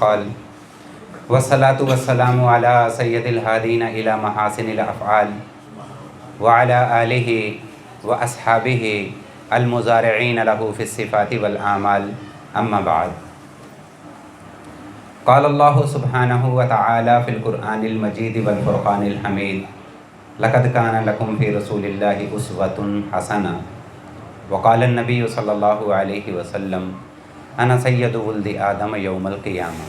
قال والصلاة والسلام على سید الہادین الی محاسن الافعال وعلى آلہ واصحابہ المزارعین له فی الصفات والاعمال اما بعد قال اللہ سبحانہ وتعالی فی القرآن المجید والفرقان الحمید لقد کان لکم فی رسول اللہ اسوۃ حسنہ وقال النبی صلی اللہ علیہ وسلم انا سید ولد آدم یوم القیامہ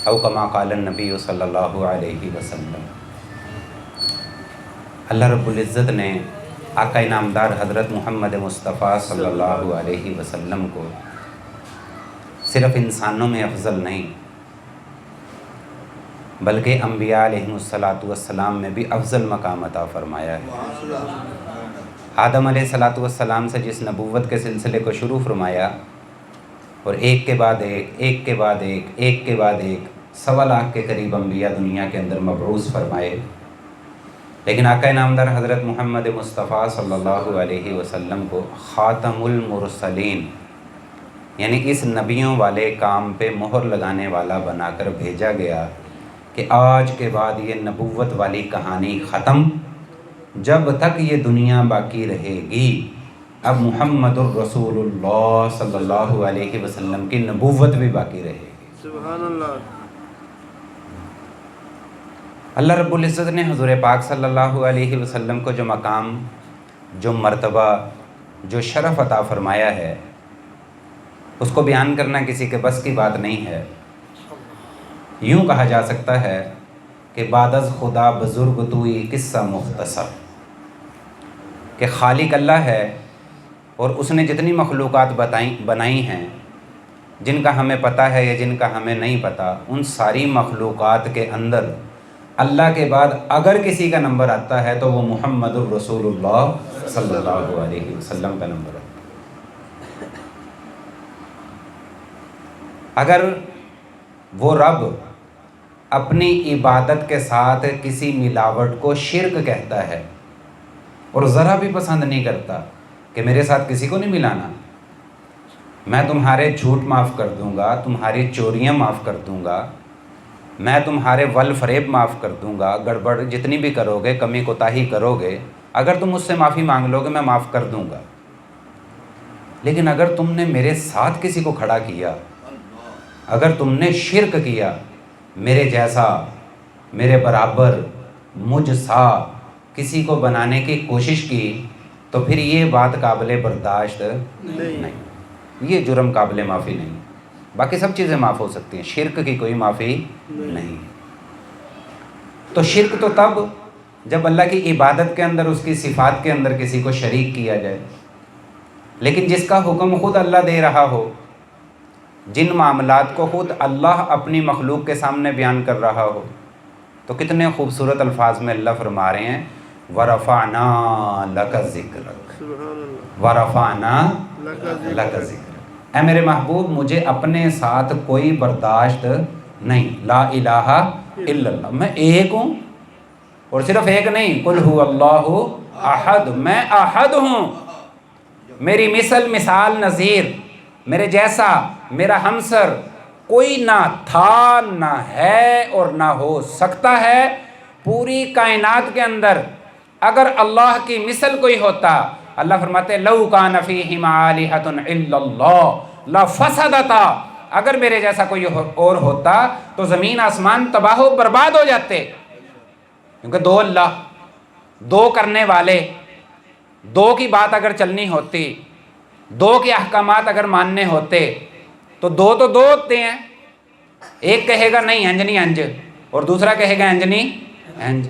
او کما قال النبی صلی اللہ علیہ وسلم۔ اللہ رب العزت نے آقا انعامدار حضرت محمد مصطفیٰ صلی اللہ علیہ وسلم کو صرف انسانوں میں افضل نہیں بلکہ انبیاء علیہم السلام میں بھی افضل مقام عطا فرمایا ہے۔ آدم علیہ السلام سے جس نبوت کے سلسلے کو شروع فرمایا اور ایک کے بعد ایک کے بعد ایک کے بعد ایک 1.25 لاکھ کے قریب انبیاء دنیا کے اندر مبعوث فرمائے، لیکن آقا انعامدار حضرت محمد مصطفیٰ صلی اللہ علیہ وسلم کو خاتم المرسلین یعنی اس نبیوں والے کام پہ مہر لگانے والا بنا کر بھیجا گیا کہ آج کے بعد یہ نبوت والی کہانی ختم، جب تک یہ دنیا باقی رہے گی اب محمد الرسول اللہ صلی اللہ علیہ وسلم کی نبوت بھی باقی رہے گی۔ سبحان اللہ۔ اللہ رب العزت نے حضور پاک صلی اللہ علیہ وسلم کو جو مقام، جو مرتبہ، جو شرف عطا فرمایا ہے اس کو بیان کرنا کسی کے بس کی بات نہیں ہے۔ یوں کہا جا سکتا ہے کہ بعد از خدا بزرگ توئی قصہ مختصر، کہ خالق اللہ ہے اور اس نے جتنی مخلوقات بنائی ہیں جن کا ہمیں پتہ ہے یا جن کا ہمیں نہیں پتہ، ان ساری مخلوقات کے اندر اللہ کے بعد اگر کسی کا نمبر آتا ہے تو وہ محمد الرسول اللہ صلی اللہ علیہ وسلم کا نمبر ہے۔ اگر وہ رب اپنی عبادت کے ساتھ کسی ملاوٹ کو شرک کہتا ہے اور ذرا بھی پسند نہیں کرتا کہ میرے ساتھ کسی کو نہیں ملانا، میں تمہارے جھوٹ معاف کر دوں گا، تمہاری چوریاں معاف کر دوں گا، میں تمہارے ول فریب معاف کر دوں گا، گڑبڑ جتنی بھی کرو گے، کمی کوتاہی کرو گے، اگر تم مجھ سے معافی مانگ لو گے میں معاف کر دوں گا، لیکن اگر تم نے میرے ساتھ کسی کو کھڑا کیا، اگر تم نے شرک کیا، میرے جیسا، میرے برابر، مجھ سا کسی کو بنانے کی کوشش کی، تو پھر یہ بات قابل برداشت نہیں، یہ جرم قابل معافی نہیں۔ باقی سب چیزیں معاف ہو سکتی ہیں، شرک کی کوئی معافی نہیں۔ تو شرک تو تب جب اللہ کی عبادت کے اندر، اس کی صفات کے اندر کسی کو شریک کیا جائے، لیکن جس کا حکم خود اللہ دے رہا ہو، جن معاملات کو خود اللہ اپنی مخلوق کے سامنے بیان کر رہا ہو، تو کتنے خوبصورت الفاظ میں اللہ فرما رہے ہیں وَرَفَعْنَا لَكَ ذِكْرَكَ وَرَفَعْنَا لَكَ ذِكْرَكَ۔ اے میرے محبوب، مجھے اپنے ساتھ کوئی برداشت نہیں، لا الہ الا اللہ، میں ایک ہوں، اور صرف ایک نہیں، قُلْ هُوَ اللَّهُ احد، میں احد ہوں، میری مثال نظیر، میرے جیسا، میرا ہمسر کوئی نہ تھا، نہ ہے اور نہ ہو سکتا ہے۔ پوری کائنات کے اندر اگر اللہ کی مثل کوئی ہوتا، اللہ فرماتے لَوْ كَانَ فِيهِمَا آلِهَةٌ إِلَّا اللَّهُ لَفَسَدَتَا، اگر میرے جیسا کوئی اور ہوتا تو زمین آسمان تباہ و برباد ہو جاتے، کیونکہ دو اللہ، دو کرنے والے، دو کی بات اگر چلنی ہوتی، دو کے احکامات اگر ماننے ہوتے تو دو ہوتے ہیں، ایک کہے گا نہیں انج نہیں انج، اور دوسرا کہے گا انج نہیں انج،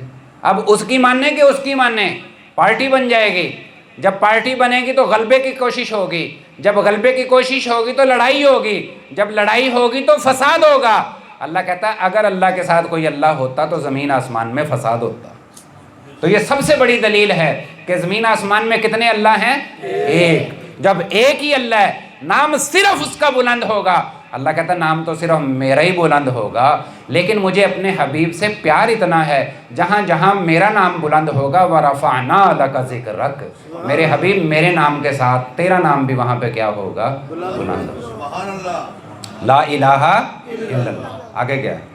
اب اس کی ماننے کہ اس کی ماننے، پارٹی بن جائے گی، جب پارٹی بنے گی تو غلبے کی کوشش ہوگی، جب غلبے کی کوشش ہوگی تو لڑائی ہوگی، جب لڑائی ہوگی تو فساد ہوگا۔ اللہ کہتا ہے اگر اللہ کے ساتھ کوئی اللہ ہوتا تو زمین آسمان میں فساد ہوتا۔ تو یہ سب سے بڑی دلیل ہے کہ زمین آسمان میں کتنے اللہ ہیں؟ ایک۔ جب ایک ہی اللہ ہے، نام صرف اس کا بلند ہوگا۔ اللہ کہتا ہے نام تو صرف میرا ہی بلند ہوگا، لیکن مجھے اپنے حبیب سے پیار اتنا ہے، جہاں جہاں میرا نام بلند ہوگا وَرَفَعْنَا لَكَ ذِكْرَكَ، میرے حبیب میرے نام کے ساتھ تیرا نام بھی وہاں پہ کیا ہوگا؟ بلند ہوگا۔ لا الہ الا اللہ. آگے کیا ہے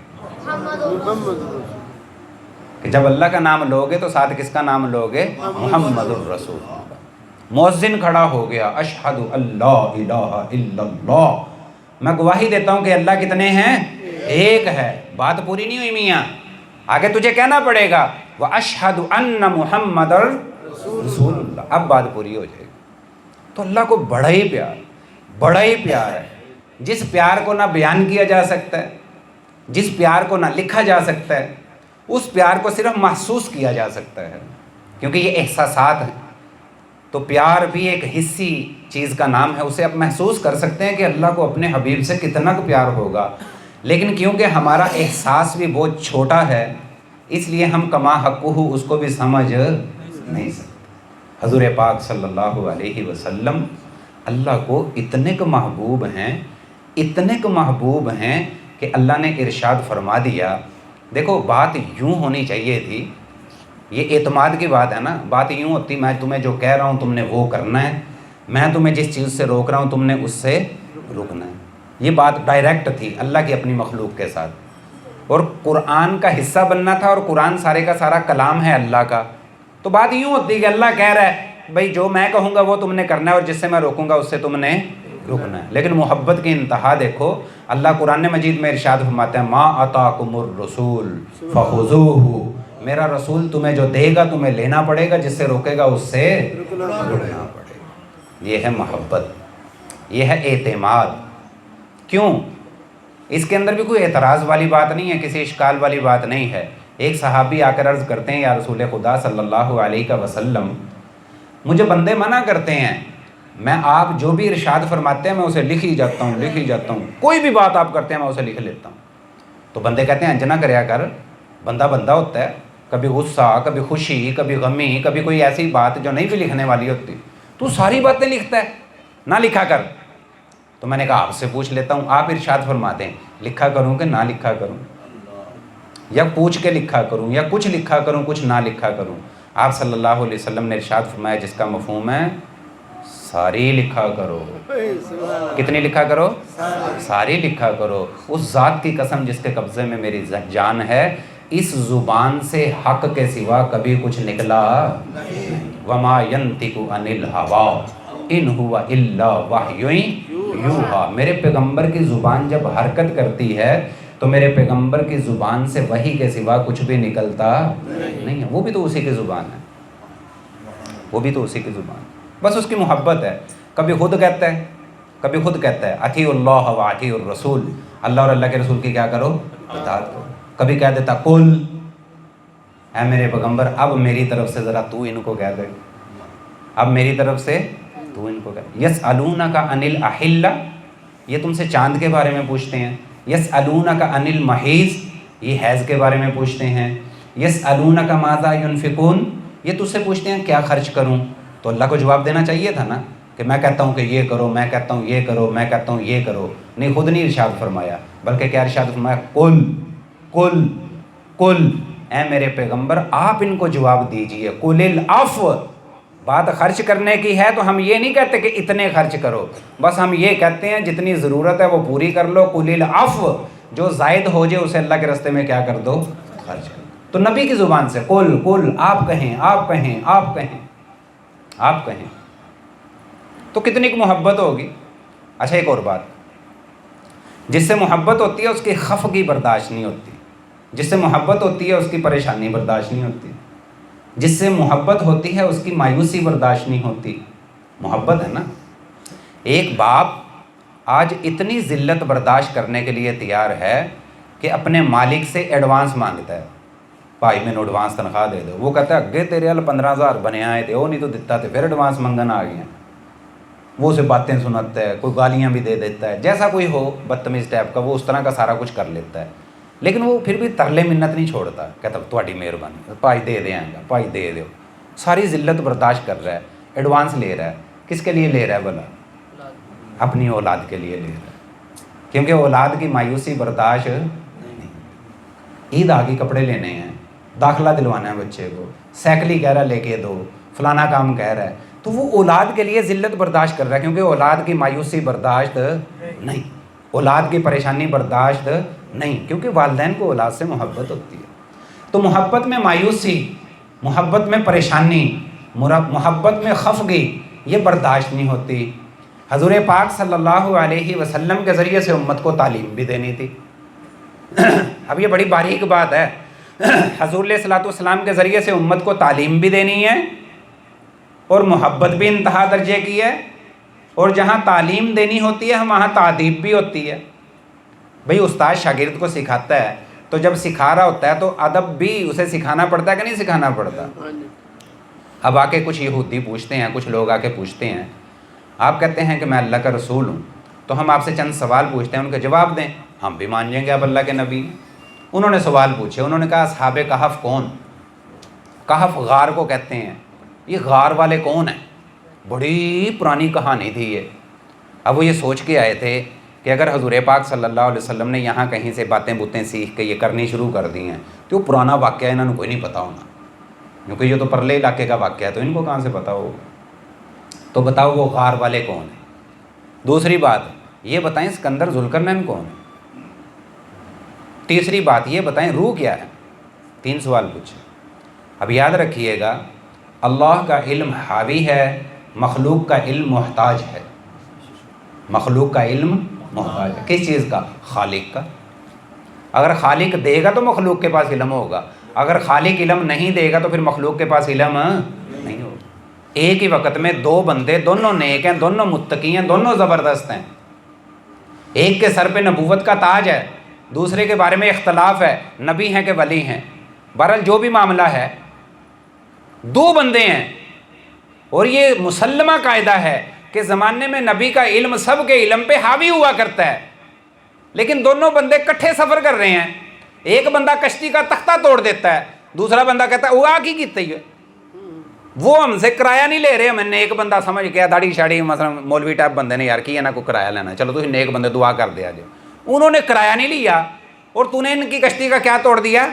کہ جب اللہ کا نام لوگے تو ساتھ کس کا نام لوگے؟ محمد الرسول اللہ. مؤذن کھڑا ہو گیا، اشہد اللہ الہ الا اللہ، میں گواہی دیتا ہوں کہ اللہ کتنے ہیں؟ ایک ہے. بات پوری نہیں ہوئی میاں، آگے تجھے کہنا پڑے گا واشہد ان محمد رسول اللہ. اب بات پوری ہو جائے گی. تو اللہ کو بڑا ہی پیار ہے، جس پیار کو نہ بیان کیا جا سکتا ہے، جس پیار کو نہ لکھا جا سکتا ہے، اس پیار کو صرف محسوس کیا جا سکتا ہے، کیونکہ یہ احساسات ہیں. تو پیار بھی ایک حصی چیز کا نام ہے، اسے آپ محسوس کر سکتے ہیں کہ اللہ کو اپنے حبیب سے کتنا کو پیار ہوگا. لیکن کیونکہ ہمارا احساس بھی بہت چھوٹا ہے، اس لیے ہم کما حقہ اس کو بھی سمجھ نہیں سکتے. حضور پاک صلی اللہ علیہ وسلم اللہ کو اتنے کو محبوب ہیں کہ اللہ نے ارشاد فرما دیا. دیکھو بات یوں ہونی چاہیے تھی، یہ اعتماد کی بات ہے نا. بات یوں ہوتی میں تمہیں جو کہہ رہا ہوں تم نے وہ کرنا ہے، میں تمہیں جس چیز سے روک رہا ہوں تم نے اس سے رکنا ہے. یہ بات ڈائریکٹ تھی اللہ کی اپنی مخلوق کے ساتھ، اور قرآن کا حصہ بننا تھا، اور قرآن سارے کا سارا کلام ہے اللہ کا. تو بات یوں ہوتی کہ اللہ کہہ رہا ہے بھائی جو میں کہوں گا وہ تم نے کرنا ہے، اور جس سے میں روکوں گا اس سے تم نے رکنا ہے. لیکن محبت کی انتہا دیکھو، اللہ قرآن مجید میں ارشاد فرماتے ہیں ما آتاکم الرسول فخذوہ، میرا رسول تمہیں جو دے گا تمہیں لینا پڑے گا، جس سے روکے گا اس سے رکنا پڑے گا. یہ ہے محبت، یہ ہے اعتماد. کیوں؟ اس کے اندر بھی کوئی اعتراض والی بات نہیں ہے، کسی اشکال والی بات نہیں ہے. ایک صحابی آ کر عرض کرتے ہیں یا رسول خدا صلی اللہ علیہ وسلم، مجھے بندے منع کرتے ہیں، میں آپ جو بھی ارشاد فرماتے ہیں میں اسے لکھ ہی جاتا ہوں، کوئی بھی بات آپ کرتے ہیں میں اسے لکھ لیتا ہوں. تو بندے کہتے ہیں انجنا کریا کر، بندہ ہوتا ہے، کبھی غصہ، کبھی خوشی، کبھی غمی، کبھی کوئی ایسی بات جو نہیں بھی لکھنے والی ہوتی، تو ساری باتیں لکھتا ہے، نہ لکھا کر. تو میں نے کہا آپ سے پوچھ لیتا ہوں، آپ ارشاد فرماتے ہیں لکھا کروں کہ نہ لکھا کروں، یا پوچھ کے لکھا کروں، یا کچھ لکھا کروں کچھ نہ لکھا کروں؟ آپ صلی اللہ علیہ وسلم نے ارشاد فرمایا جس کا مفہوم ہے ساری لکھا کرو. کتنی لکھا کرو؟ ساری لکھا کرو. اس ذات کی قسم جس کے قبضے میں میری جان ہے، اس زبان سے حق کے سوا کبھی کچھ نکلا نہیں. وما ينطق عن الهوى ان هو الا وحی یوحی. میرے پیغمبر کی زبان جب حرکت کرتی ہے تو میرے پیغمبر کی زبان سے وحی کے سوا کچھ بھی نکلتا نہیں ہے. وہ بھی تو اسی کی زبان ہے، وہ بھی تو اسی کی زبان ہے، بس اس کی محبت ہے. کبھی خود کہتا ہے اطیعوا اللہ و اطیعوا الرسول، اللہ اور اللہ کے رسول کی کیا کرو؟ اطاعت کرو. کبھی کہہ دیتا قل، اے میرے پیغمبر اب میری طرف سے ذرا تو ان کو کہہ دے، اب میری طرف سے تو ان کو کہہ دے. یسألونک عن الاحلہ، یہ تم سے چاند کے بارے میں پوچھتے ہیں. یسألونک عن المحیض، یہ حیض کے بارے میں پوچھتے ہیں. یسألونک ماذا ينفقون، یہ تجھ سے پوچھتے ہیں کیا خرچ کروں. تو اللہ کو جواب دینا چاہیے تھا نا کہ میں کہتا ہوں کہ یہ کرو، میں کہتا ہوں یہ کرو، میں کہتا ہوں یہ کرو. نہیں، خود نہیں ارشاد فرمایا، بلکہ کیا ارشاد فرمایا؟ قل قل قل، اے میرے پیغمبر آپ ان کو جواب دیجئے. قل العفو، بات خرچ کرنے کی ہے تو ہم یہ نہیں کہتے کہ اتنے خرچ کرو، بس ہم یہ کہتے ہیں جتنی ضرورت ہے وہ پوری کر لو. قل العفو، جو زائد ہو جائے اسے اللہ کے راستے میں کیا کر دو؟ خرچ کر دو. تو نبی کی زبان سے قل قل، آپ کہیں آپ کہیں آپ کہیں آپ کہیں، تو کتنی کی محبت ہوگی. اچھا ایک اور بات، جس سے محبت ہوتی ہے اس کی خفگی برداشت نہیں ہوتی، جس سے محبت ہوتی ہے اس کی پریشانی برداشت نہیں ہوتی، جس سے محبت ہوتی ہے اس کی مایوسی برداشت نہیں ہوتی. محبت ہے نا. ایک باپ آج اتنی ذلت برداشت کرنے کے لیے تیار ہے کہ اپنے مالک سے ایڈوانس مانگتا ہے، بھائی میں نے ایڈوانس تنخواہ دے دو. وہ کہتا ہے اگے تیرے وال 15,000 بنے آئے تھے، وہ نہیں تو دیتا تھے، پھر ایڈوانس منگن آ گئے. وہ اسے باتیں سناتا ہے، کوئی گالیاں بھی دے دیتا ہے، جیسا کوئی ہو بدتمیز ٹائپ کا، وہ اس طرح کا سارا کچھ کر لیتا ہے. لیکن وہ پھر بھی ترلے منت نہیں چھوڑتا، کہتا تہاڈی مہربانی بھائی دے دیں گا، بھائی دے دو. ساری ذلت برداشت کر رہا ہے، ایڈوانس لے رہا ہے. کس کے لیے لے رہا ہے بھلا؟ اپنی اولاد کے لیے لے رہا ہے، کیونکہ اولاد کی مایوسی برداشت نہیں. عید آ گئی، کپڑے لینے ہیں، داخلہ دلوانا ہے بچے کو، سائیکل کہہ رہا ہے لے کے دو، فلانا کام کہہ رہا ہے، تو وہ اولاد کے لیے ذلت برداشت کر رہا ہے، کیونکہ اولاد کی مایوسی برداشت نہیں. اولاد کی پریشانی برداشت نہیں، کیونکہ والدین کو اولاد سے محبت ہوتی ہے۔ تو محبت میں مایوسی، محبت میں پریشانی، محبت میں خفگی یہ برداشت نہیں ہوتی۔ حضور پاک صلی اللہ علیہ وسلم کے ذریعے سے امت کو تعلیم بھی دینی تھی۔ اب یہ بڑی باریک بات ہے، حضور علیہ الصلوۃ والسلام کے ذریعے سے امت کو تعلیم بھی دینی ہے اور محبت بھی انتہا درجے کی ہے، اور جہاں تعلیم دینی ہوتی ہے وہاں تعدیب بھی ہوتی ہے۔ بھئی استاد شاگرد کو سکھاتا ہے تو جب سکھا رہا ہوتا ہے تو ادب بھی اسے سکھانا پڑتا ہے کہ نہیں سکھانا پڑتا؟ اب آ کے کچھ یہودی پوچھتے ہیں، کچھ لوگ آ کے پوچھتے ہیں، آپ کہتے ہیں کہ میں اللہ کا رسول ہوں، تو ہم آپ سے چند سوال پوچھتے ہیں، ان کا جواب دیں، ہم بھی مان جائیں گے آپ اللہ کے نبی ہیں۔ انہوں نے سوال پوچھے، انہوں نے کہا اصحاب کہف کون؟ کہف غار کو کہتے ہیں، یہ غار والے کون ہیں؟ بڑی پرانی کہانی تھی یہ۔ اب وہ یہ سوچ کے آئے تھے کہ اگر حضور پاک صلی اللہ علیہ وسلم نے یہاں کہیں سے باتیں بوتیں سیکھ کے یہ کرنی شروع کر دی ہیں تو وہ پرانا واقعہ انہوں نے کوئی نہیں پتا ہونا، کیونکہ یہ تو پرلے علاقے کا واقعہ ہے، تو ان کو کہاں سے پتا ہوگا؟ تو بتاؤ وہ غار والے کون ہیں؟ دوسری بات یہ بتائیں اسکندر ذوالقرنین کون ہے؟ تیسری بات یہ بتائیں روح کیا ہے؟ 3 سوال پوچھے۔ اب یاد رکھیے گا، اللہ کا علم حاوی ہے، مخلوق کا علم محتاج ہے۔ مخلوق کا علم محتاج ہے کس چیز کا؟ خالق کا۔ اگر خالق دے گا تو مخلوق کے پاس علم ہوگا، اگر خالق علم نہیں دے گا تو پھر مخلوق کے پاس علم نہیں ہوگا۔ ایک ہی وقت میں 2 بندے، دونوں نیک ہیں، دونوں متقی ہیں، دونوں زبردست ہیں، ایک کے سر پہ نبوت کا تاج ہے، دوسرے کے بارے میں اختلاف ہے، نبی ہیں کہ ولی ہیں، بہرحال جو بھی معاملہ ہے 2 بندے ہیں، اور یہ مسلمہ قاعدہ ہے کہ زمانے میں نبی کا علم سب کے علم پہ حاوی ہوا کرتا ہے، لیکن دونوں بندے کٹھے سفر کر رہے ہیں، ایک بندہ کشتی کا تختہ توڑ دیتا ہے، دوسرا بندہ کہتا ہے وہ آگ ہی کیتی ہے، وہ ہم سے کرایہ نہیں لے رہے، میں نے ایک بندہ سمجھ گیا داڑھی شاڑی مثلا مولوی ٹائپ بندے نے یار کی ہے نا کو کرایہ لینا، چلو تو نیک بندے دعا کر دیا جو، انہوں نے کرایہ نہیں لیا اور تو نے ان کی کشتی کا کیا توڑ دیا؟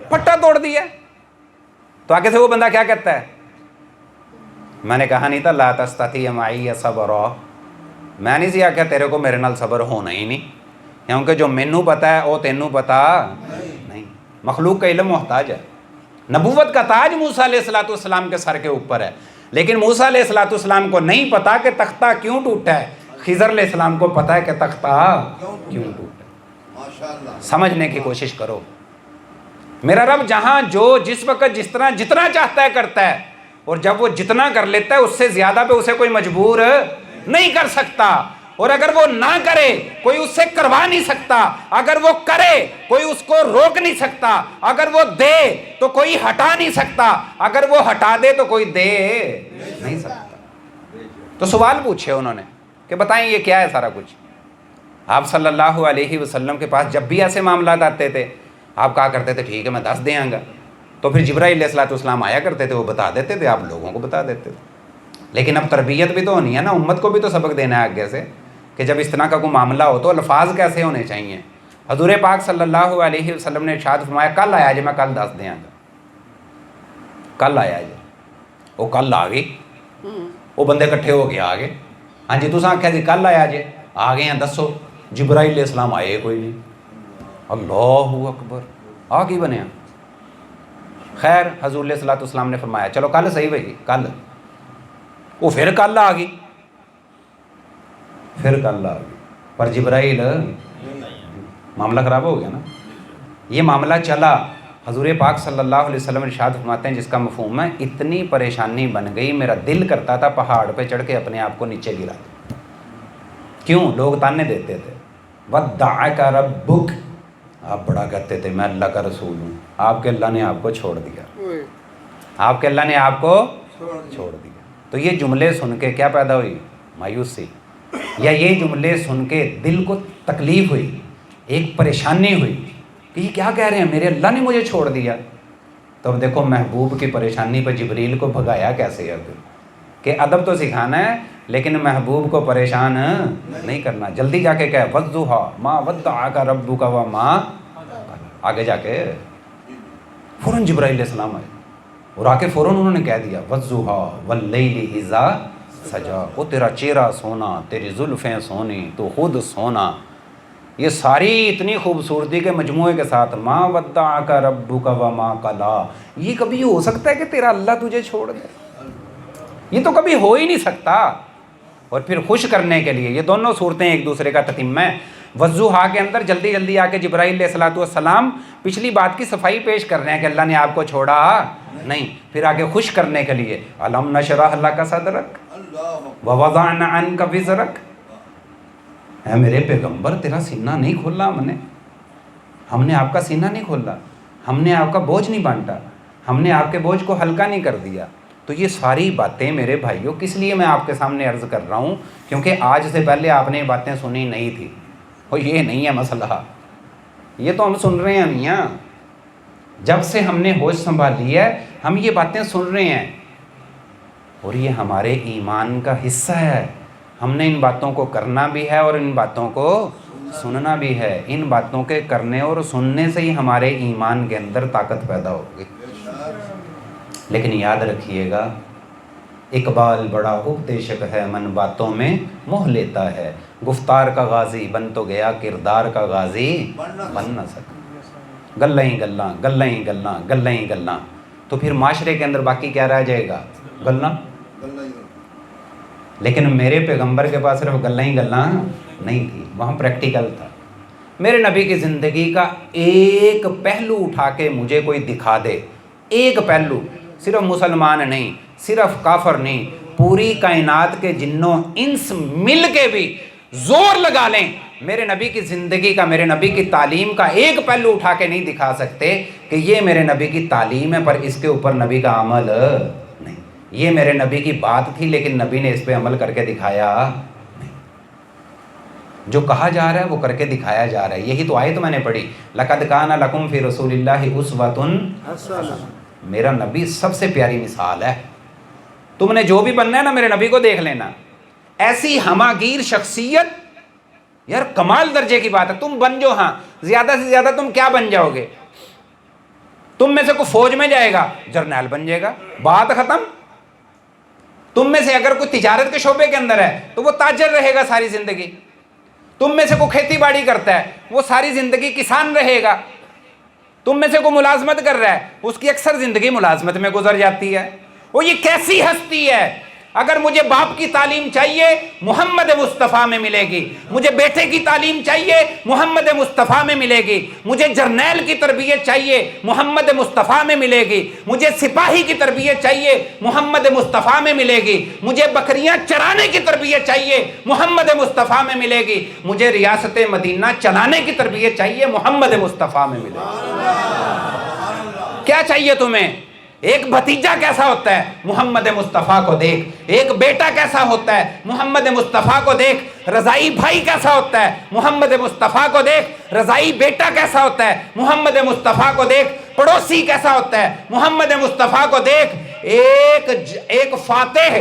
پٹا توڑ دیا۔ تو آگے سے وہ بندہ کیا کہتا ہے؟ میں نے کہا نہیں تھا لا تستطیع معی صبرا، میں نہیں سی آخیا تیرے کو میرے نال صبر ہونا ہی نہیں، کیونکہ جو مینوں پتا ہے وہ تینوں پتا نہیں۔ مخلوق کا علم محتاج ہے۔ نبوت کا تاج موسیٰ علیہ السلام کے سر کے اوپر ہے، لیکن موسیٰ علیہ السلام کو نہیں پتا کہ تختہ کیوں ٹوٹا ہے، خضر علیہ السلام کو پتا ہے کہ تختہ کیوں ٹوٹا ہے۔ سمجھنے کی کوشش کرو۔ میرا رب جہاں جو جس وقت جس طرح جتنا چاہتا ہے کرتا ہے، اور جب وہ جتنا کر لیتا ہے اس سے زیادہ پہ اسے کوئی مجبور نہیں کر سکتا، اور اگر وہ نہ کرے کوئی اس سے کروا نہیں سکتا، اگر وہ کرے کوئی اس کو روک نہیں سکتا، اگر وہ دے تو کوئی ہٹا نہیں سکتا، اگر وہ ہٹا دے تو کوئی دے نہیں سکتا۔ تو سوال پوچھے انہوں نے کہ بتائیں یہ کیا ہے سارا کچھ؟ آپ صلی اللہ علیہ وسلم کے پاس جب بھی ایسے معاملات آتے تھے آپ کہا کرتے تھے ٹھیک ہے میں 10 دے آؤں گا، تو پھر جبرائیل علیہ السلام آیا کرتے تھے، وہ بتا دیتے تھے، آپ لوگوں کو بتا دیتے تھے۔ لیکن اب تربیت بھی تو ہونی ہے نا، امت کو بھی تو سبق دینا ہے آگے سے کہ جب اس طرح کا کوئی معاملہ ہو تو الفاظ کیسے ہونے چاہیے۔ حضور پاک صلی اللہ علیہ وسلم نے ارشاد فرمایا کل آیا جی میں کل 10 دے آؤں گا، کل آیا جی، وہ کل آ گئی، وہ بندے کٹھے ہو گئے آ گئے، ہاں جی تُساں آکھیا جی کل آیا جی، آ گئے ہیں دسو، جبرائیل علیہ السلام آئے کوئی نہیں، اللہ اکبر، آ کی بنیا۔ خیر حضور علیہ السلام نے فرمایا چلو کل صحیح بھائی کل، وہ پھر کل آ گئی، پھر کل آ گئی، پر جبرائیل معاملہ خراب ہو گیا نا۔ یہ معاملہ چلا، حضور پاک صلی اللہ علیہ وسلم ارشاد فرماتے ہیں جس کا مفہوم ہے اتنی پریشانی بن گئی میرا دل کرتا تھا پہاڑ پہ چڑھ کے اپنے آپ کو نیچے گرا دوں۔ کیوں؟ لوگ تانے دیتے تھے وَدَّعَكَ رَبُّكَ، آپ بڑا کہتے تھے میں اللہ کا رسول ہوں، آپ کے اللہ نے آپ کو چھوڑ دیا، آپ کے اللہ نے آپ کو چھوڑ دیا۔ تو یہ جملے سن کے کیا پیدا ہوئی؟ مایوسی، یا یہ جملے سن کے دل کو تکلیف ہوئی، ایک پریشانی ہوئی کہ یہ کیا کہہ رہے ہیں میرے اللہ نے مجھے چھوڑ دیا۔ تو اب دیکھو محبوب کی پریشانی پہ جبریل کو بھگایا کیسے ہے کہ ادب تو سکھانا ہے لیکن محبوب کو پریشان نہیں کرنا۔ جلدی جا کے کہے وَالضُّحَىٰ مَا وَدَّعَكَ رَبُّكَ وَمَا، آگے جا کے فوراً جبرائیل علیہ السلام آئے اور آ کے فوراً انہوں نے کہہ دیا وَالضُّحَىٰ وَاللَّيْلِ إِذَا سَجَىٰ، وہ تیرا چہرہ سونا، تیری زلفیں سونی، تو خود سونا، یہ ساری اتنی خوبصورتی کے مجموعے کے ساتھ ما ودعک ربک وما قلی، یہ کبھی ہو سکتا ہے کہ تیرا اللہ تجھے چھوڑ دے؟ یہ تو کبھی ہو ہی نہیں سکتا۔ اور پھر خوش کرنے کے لیے یہ دونوں صورتیں ایک دوسرے کا تتمہ ہے۔ والضحیٰ کے اندر جلدی جلدی آ کے جبرائیل علیہ الصلوۃ والسلام پچھلی بات کی صفائی پیش کر رہے ہیں کہ اللہ نے آپ کو چھوڑا نہیں، پھر آگے خوش کرنے کے لیے الم نشرح لک صدرک ووضعنا عنک وزرک، اے میرے پیغمبر تیرا سینہ نہیں کھولا ہم نے آپ کا سینہ نہیں کھولا، ہم نے آپ کا بوجھ نہیں بانٹا، ہم نے آپ کے بوجھ کو ہلکا نہیں کر دیا۔ تو یہ ساری باتیں میرے بھائیوں کس لیے میں آپ کے سامنے عرض کر رہا ہوں؟ کیونکہ آج سے پہلے آپ نے یہ باتیں سنی نہیں تھی، اور یہ نہیں ہے مسئلہ، یہ تو ہم سن رہے ہیں میاں، جب سے ہم نے ہوش سنبھال لی ہے ہم یہ باتیں سن رہے ہیں، اور یہ ہمارے ایمان کا حصہ ہے۔ ہم نے ان باتوں کو کرنا بھی ہے اور ان باتوں کو سننا بھی ہے۔ ان باتوں کے کرنے اور سننے سے ہی ہمارے ایمان کے اندر طاقت پیدا ہوگی۔ لیکن یاد رکھیے گا، اقبال بڑا اپدیشک ہے، من باتوں میں موہ لیتا ہے، گفتار کا غازی بن تو گیا، کردار کا غازی بن نہ سکا۔ گلیں ہی گلاں، گلیں ہی گلاں، گلیں ہی گلاں، تو پھر معاشرے کے اندر باقی کیا رہ جائے گا؟ گلاں۔ لیکن میرے پیغمبر کے پاس صرف گلیں ہی گلاں نہیں تھی، وہاں پریکٹیکل تھا۔ میرے نبی کی زندگی کا ایک پہلو اٹھا کے مجھے کوئی دکھا دے، ایک پہلو، صرف مسلمان نہیں، صرف کافر نہیں، پوری کائنات کے جنوں انس مل کے بھی زور لگا لیں، میرے نبی کی زندگی کا، میرے نبی کی تعلیم کا ایک پہلو اٹھا کے نہیں دکھا سکتے کہ یہ میرے نبی کی تعلیم ہے پر اس کے اوپر نبی کا عمل نہیں، یہ میرے نبی کی بات تھی لیکن نبی نے اس پہ عمل کر کے دکھایا نہیں۔ جو کہا جا رہا ہے وہ کر کے دکھایا جا رہا ہے۔ یہی تو آیت میں نے پڑھی، لَقَدْ كَانَ لَكُمْ فِي رَسُولِ اللَّهِ أُسْوَةٌ حَسَنَةٌ، میرا نبی سب سے پیاری مثال ہے۔ تم نے جو بھی بننا ہے نا میرے نبی کو دیکھ لینا، ایسی ہماگیر شخصیت، یار کمال درجے کی بات ہے۔ تم بن جو، ہاں زیادہ سے زیادہ تم کیا بن جاؤ گے؟ تم میں سے کوئی فوج میں جائے گا، جرنیل بن جائے گا، بات ختم۔ تم میں سے اگر کوئی تجارت کے شعبے کے اندر ہے تو وہ تاجر رہے گا ساری زندگی۔ تم میں سے کوئی کھیتی باڑی کرتا ہے وہ ساری زندگی کسان رہے گا۔ تم میں سے کوئی ملازمت کر رہا ہے اس کی اکثر زندگی ملازمت میں گزر جاتی ہے۔ وہ یہ کیسی ہستی ہے؟ اگر مجھے باپ کی تعلیم چاہیے محمد مصطفیٰ میں ملے گی، مجھے بیٹے کی تعلیم چاہیے محمد مصطفیٰ میں ملے گی، مجھے جرنیل کی تربیت چاہیے محمد مصطفیٰ میں ملے گی، مجھے سپاہی کی تربیت چاہیے محمد مصطفیٰ میں ملے گی، مجھے بکریاں چرانے کی تربیت چاہیے محمد مصطفیٰ میں ملے گی، مجھے ریاست مدینہ چلانے کی تربیت چاہیے محمد مصطفیٰ میں ملے گی۔ کیا چاہیے تمہیں؟ ایک بھتیجا کیسا ہوتا ہے محمد مصطفیٰ کو دیکھ، ایک بیٹا کیسا ہوتا ہے محمد مصطفیٰ کو دیکھ، رضائی بھائی کیسا ہوتا ہے محمد مصطفیٰ کو دیکھ، رضائی بیٹا کیسا ہوتا ہے محمد مصطفیٰ کو دیکھ، پڑوسی کیسا ہوتا ہے محمد مصطفیٰ کو دیکھ، ایک فاتح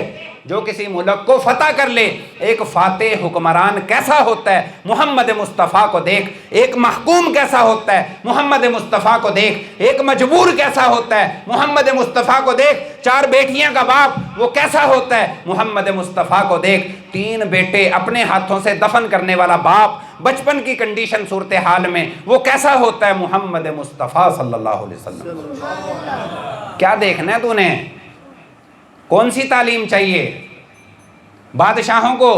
جو کسی ملک کو فتح کر لے، ایک فاتح حکمران کیسا ہوتا ہے محمد مصطفیٰ کو دیکھ، ایک محکوم کیسا ہوتا ہے محمد مصطفیٰ کو دیکھ، ایک مجبور کیسا ہوتا ہے محمد مصطفیٰ کو دیکھ، 4 بیٹیاں کا باپ وہ کیسا ہوتا ہے محمد مصطفیٰ کو دیکھ، 3 بیٹے اپنے ہاتھوں سے دفن کرنے والا باپ بچپن کی کنڈیشن صورتحال میں وہ کیسا ہوتا ہے محمد مصطفیٰ صلی اللہ علیہ وسلم۔ کیا دیکھنا ہے تو نے؟ کون سی تعلیم چاہیے؟ بادشاہوں کو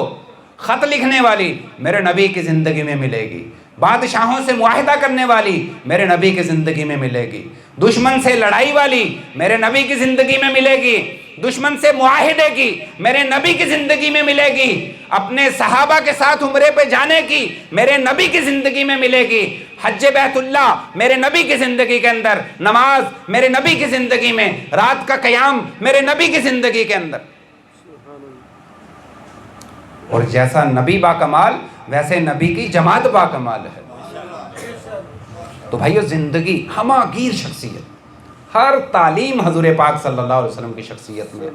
خط لکھنے والی میرے نبی کی زندگی میں ملے گی، بادشاہوں سے معاہدہ کرنے والی میرے نبی کی زندگی میں ملے گی، دشمن سے لڑائی والی میرے نبی کی زندگی میں ملے گی، دشمن سے معاہدے کی میرے نبی کی زندگی میں ملے گی، اپنے صحابہ کے ساتھ عمرے پہ جانے کی میرے نبی کی زندگی میں ملے گی، حج بیت اللہ میرے نبی کی زندگی کے اندر، نماز میرے نبی کی زندگی میں، رات کا قیام میرے نبی کی زندگی کے اندر۔ اور جیسا نبی با کمال ویسے نبی کی جماعت با کمال ہے۔ تو بھائیو زندگی ہماگیر شخصیت، ہر تعلیم حضور پاک صلی اللہ علیہ وسلم کی شخصیت میں،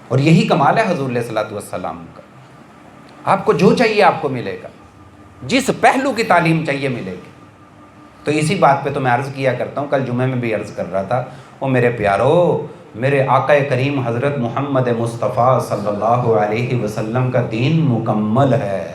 اور یہی کمال ہے حضور علیہ الصلوۃ والسلام کا۔ آپ کو جو چاہیے آپ کو ملے گا، جس پہلو کی تعلیم چاہیے ملے گی۔ تو اسی بات پہ تو میں عرض کیا کرتا ہوں، کل جمعے میں بھی عرض کر رہا تھا، وہ میرے پیارو، میرے آقا کریم حضرت محمد مصطفیٰ صلی اللہ علیہ وسلم کا دین مکمل ہے،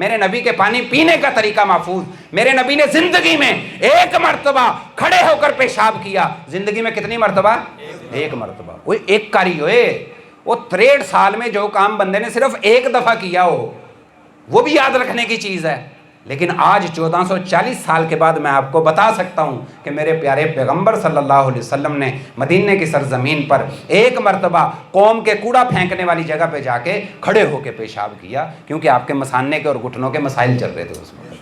میرے نبی کے پانی پینے کا طریقہ محفوظ. میرے نبی نے زندگی میں ایک مرتبہ کھڑے ہو کر پیشاب کیا. زندگی میں کتنی مرتبہ؟ ایک مرتبہ. وہ ایک کاری ہوئے, وہ 63 سال میں جو کام بندے نے صرف ایک دفعہ کیا ہو وہ بھی یاد رکھنے کی چیز ہے. لیکن آج 1440 سال کے بعد میں آپ کو بتا سکتا ہوں کہ میرے پیارے پیغمبر صلی اللہ علیہ وسلم نے مدینے کی سرزمین پر ایک مرتبہ قوم کے کوڑا پھینکنے والی جگہ پہ جا کے کھڑے ہو کے پیشاب کیا, کیونکہ آپ کے مسانے کے اور گھٹنوں کے مسائل چل رہے تھے اس میں.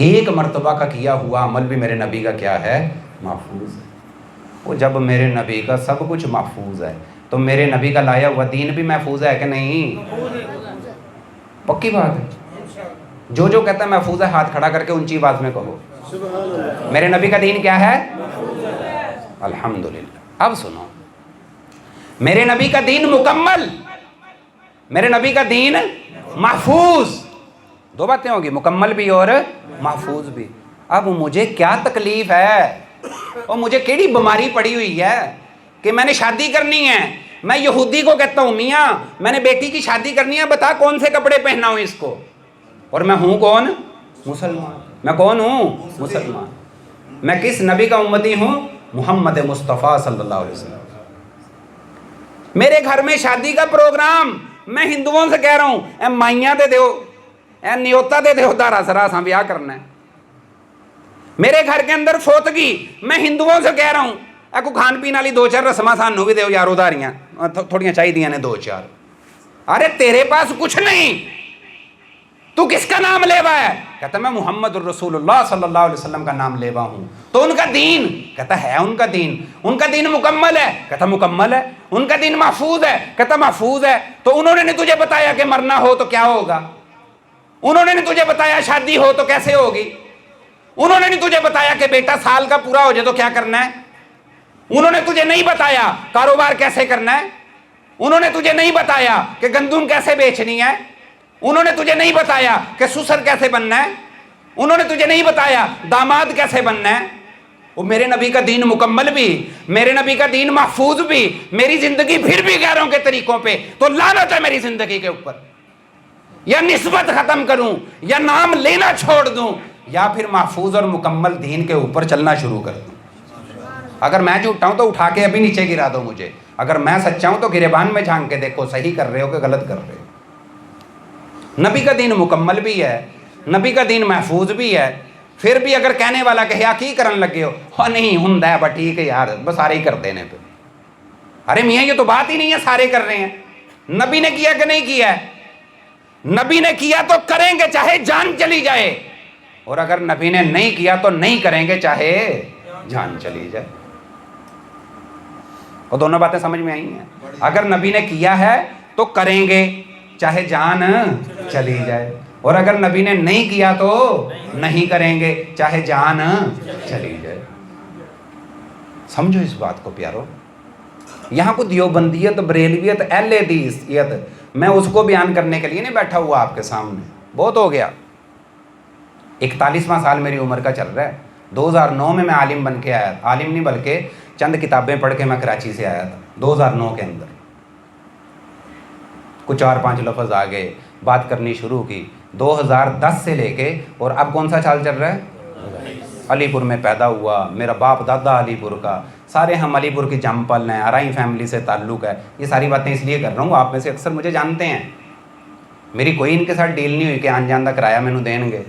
ایک مرتبہ کا کیا ہوا عمل بھی میرے نبی کا کیا ہے؟ محفوظ ہے. وہ جب میرے نبی کا سب کچھ محفوظ ہے تو میرے نبی کا لایا ہوا دین بھی محفوظ ہے کہ نہیں؟ پکی بات ہے. جو کہتا ہے محفوظ ہے ہاتھ کھڑا کر کے اونچی آواز میں کہو میرے نبی کا دین کیا ہے؟ الحمدللہ. اب سنو, میرے نبی کا دین مکمل, میرے نبی کا دین محفوظ. دو باتیں ہوگی, مکمل بھی اور محفوظ بھی. اب مجھے کیا تکلیف ہے اور مجھے کیڑی بیماری پڑی ہوئی ہے کہ میں نے شادی کرنی ہے, میں یہودی کو کہتا ہوں میاں میں نے بیٹی کی شادی کرنی ہے, بتا کون سے کپڑے پہنا ہوں اس کو, اور میں ہوں کون؟ مسلمان. میں کون ہوں؟ مسلمان. میں کس نبی کا امتی ہوں؟ محمد مصطفیٰ صلی اللہ علیہ وسلم. میرے گھر میں شادی کا پروگرام, میں ہندوؤں سے کہہ رہا ہوں اے مائیاں دے دیو, اے نیوتا دے دیو, دارا سرا سا بیاہ کرنا ہے. میرے گھر کے اندر فوتگی, میں ہندوؤں سے کہہ رہا ہوں اے کو کھان پین والی 2-4 رسماں سانو بھی دیو یار, اداریاں تھوڑیاں چاہیے نے 2-4. ارے تیرے پاس کچھ نہیں, تو کس کا نام لیوا ہے؟ کہتا میں محمد الرسول اللہ صلی اللہ علیہ وسلم کا نام لیوا ہوں. تو ان کا دین, کہتا ہے ان کا دین, ان کا دین مکمل ہے, کہتا مکمل ہے. ان کا دین محفوظ ہے, کہتا محفوظ ہے. تو انہوں نے تجھے بتایا کہ مرنا ہو تو کیا ہوگا, انہوں نے تجھے بتایا شادی ہو تو کیسے ہوگی, انہوں نے تجھے بتایا کہ بیٹا سال کا پورا ہو جائے تو کیا کرنا ہے, انہوں نے تجھے نہیں بتایا کاروبار کیسے کرنا ہے, انہوں نے تجھے نہیں بتایا کہ گندم کیسے بیچنی ہے, انہوں نے تجھے نہیں بتایا کہ سسر کیسے بننا ہے, انہوں نے تجھے نہیں بتایا داماد کیسے بننا ہے. وہ میرے نبی کا دین مکمل بھی, میرے نبی کا دین محفوظ بھی. میری زندگی پھر بھی غیروں کے طریقوں پہ, تو لعنت ہے میری زندگی کے اوپر. یا نسبت ختم کروں, یا نام لینا چھوڑ دوں, یا پھر محفوظ اور مکمل دین کے اوپر چلنا شروع کر دوں. اگر میں جھوٹا ہوں تو اٹھا کے ابھی نیچے گرا دو مجھے, اگر میں سچا ہوں تو گریبان میں جھانک کے دیکھو صحیح کر رہے ہو کہ غلط کر رہے ہو. نبی کا دین مکمل بھی ہے, نبی کا دین محفوظ بھی ہے. پھر بھی اگر کہنے والا کہ یا کی کرن لگے ہو, ہاں نہیں ہوں ہے بس ٹھیک ہے یار, بس سارے ہی کر دینے پہ. ارے میاں یہ تو بات ہی نہیں ہے سارے کر رہے ہیں. نبی نے کیا کہ نہیں کیا ہے؟ نبی نے کیا تو کریں گے چاہے جان چلی جائے, اور اگر نبی نے نہیں کیا تو نہیں کریں گے چاہے جان چلی جائے. وہ دونوں باتیں سمجھ میں آئی ہیں. اگر نبی نے کیا ہے تو کریں گے چاہے جان چلی جائے, اور اگر نبی نے نہیں کیا تو نہیں کریں گے چاہے جان چلی جائے. سمجھو اس بات کو پیارو. یہاں کو دیوبندیت, بریلویت, اہل حدیثیت, میں اس کو بیان کرنے کے لیے نہیں بیٹھا ہوا آپ کے سامنے, بہت ہو گیا. 41واں سال میری عمر کا چل رہا ہے. 2009 میں عالم بن کے آیا, عالم نہیں بلکہ چند کتابیں پڑھ کے میں کراچی سے آیا تھا 2009 کے اندر. کچھ 4-5 لفظ آ گئے, بات کرنی شروع کی. 2010 سے لے کے, اور اب کون سا سال چل رہا ہے؟ علی پور میں پیدا ہوا, میرا باپ دادا علی پور کا, سارے ہم علی پور کی جم پل ہیں, آرائی فیملی سے تعلق ہے. یہ ساری باتیں اس لیے کر رہا ہوں, آپ میں سے اکثر مجھے جانتے ہیں. میری کوئی ان کے ساتھ ڈیل نہیں ہوئی کہ آن جان دا کرایہ مینوں دین گے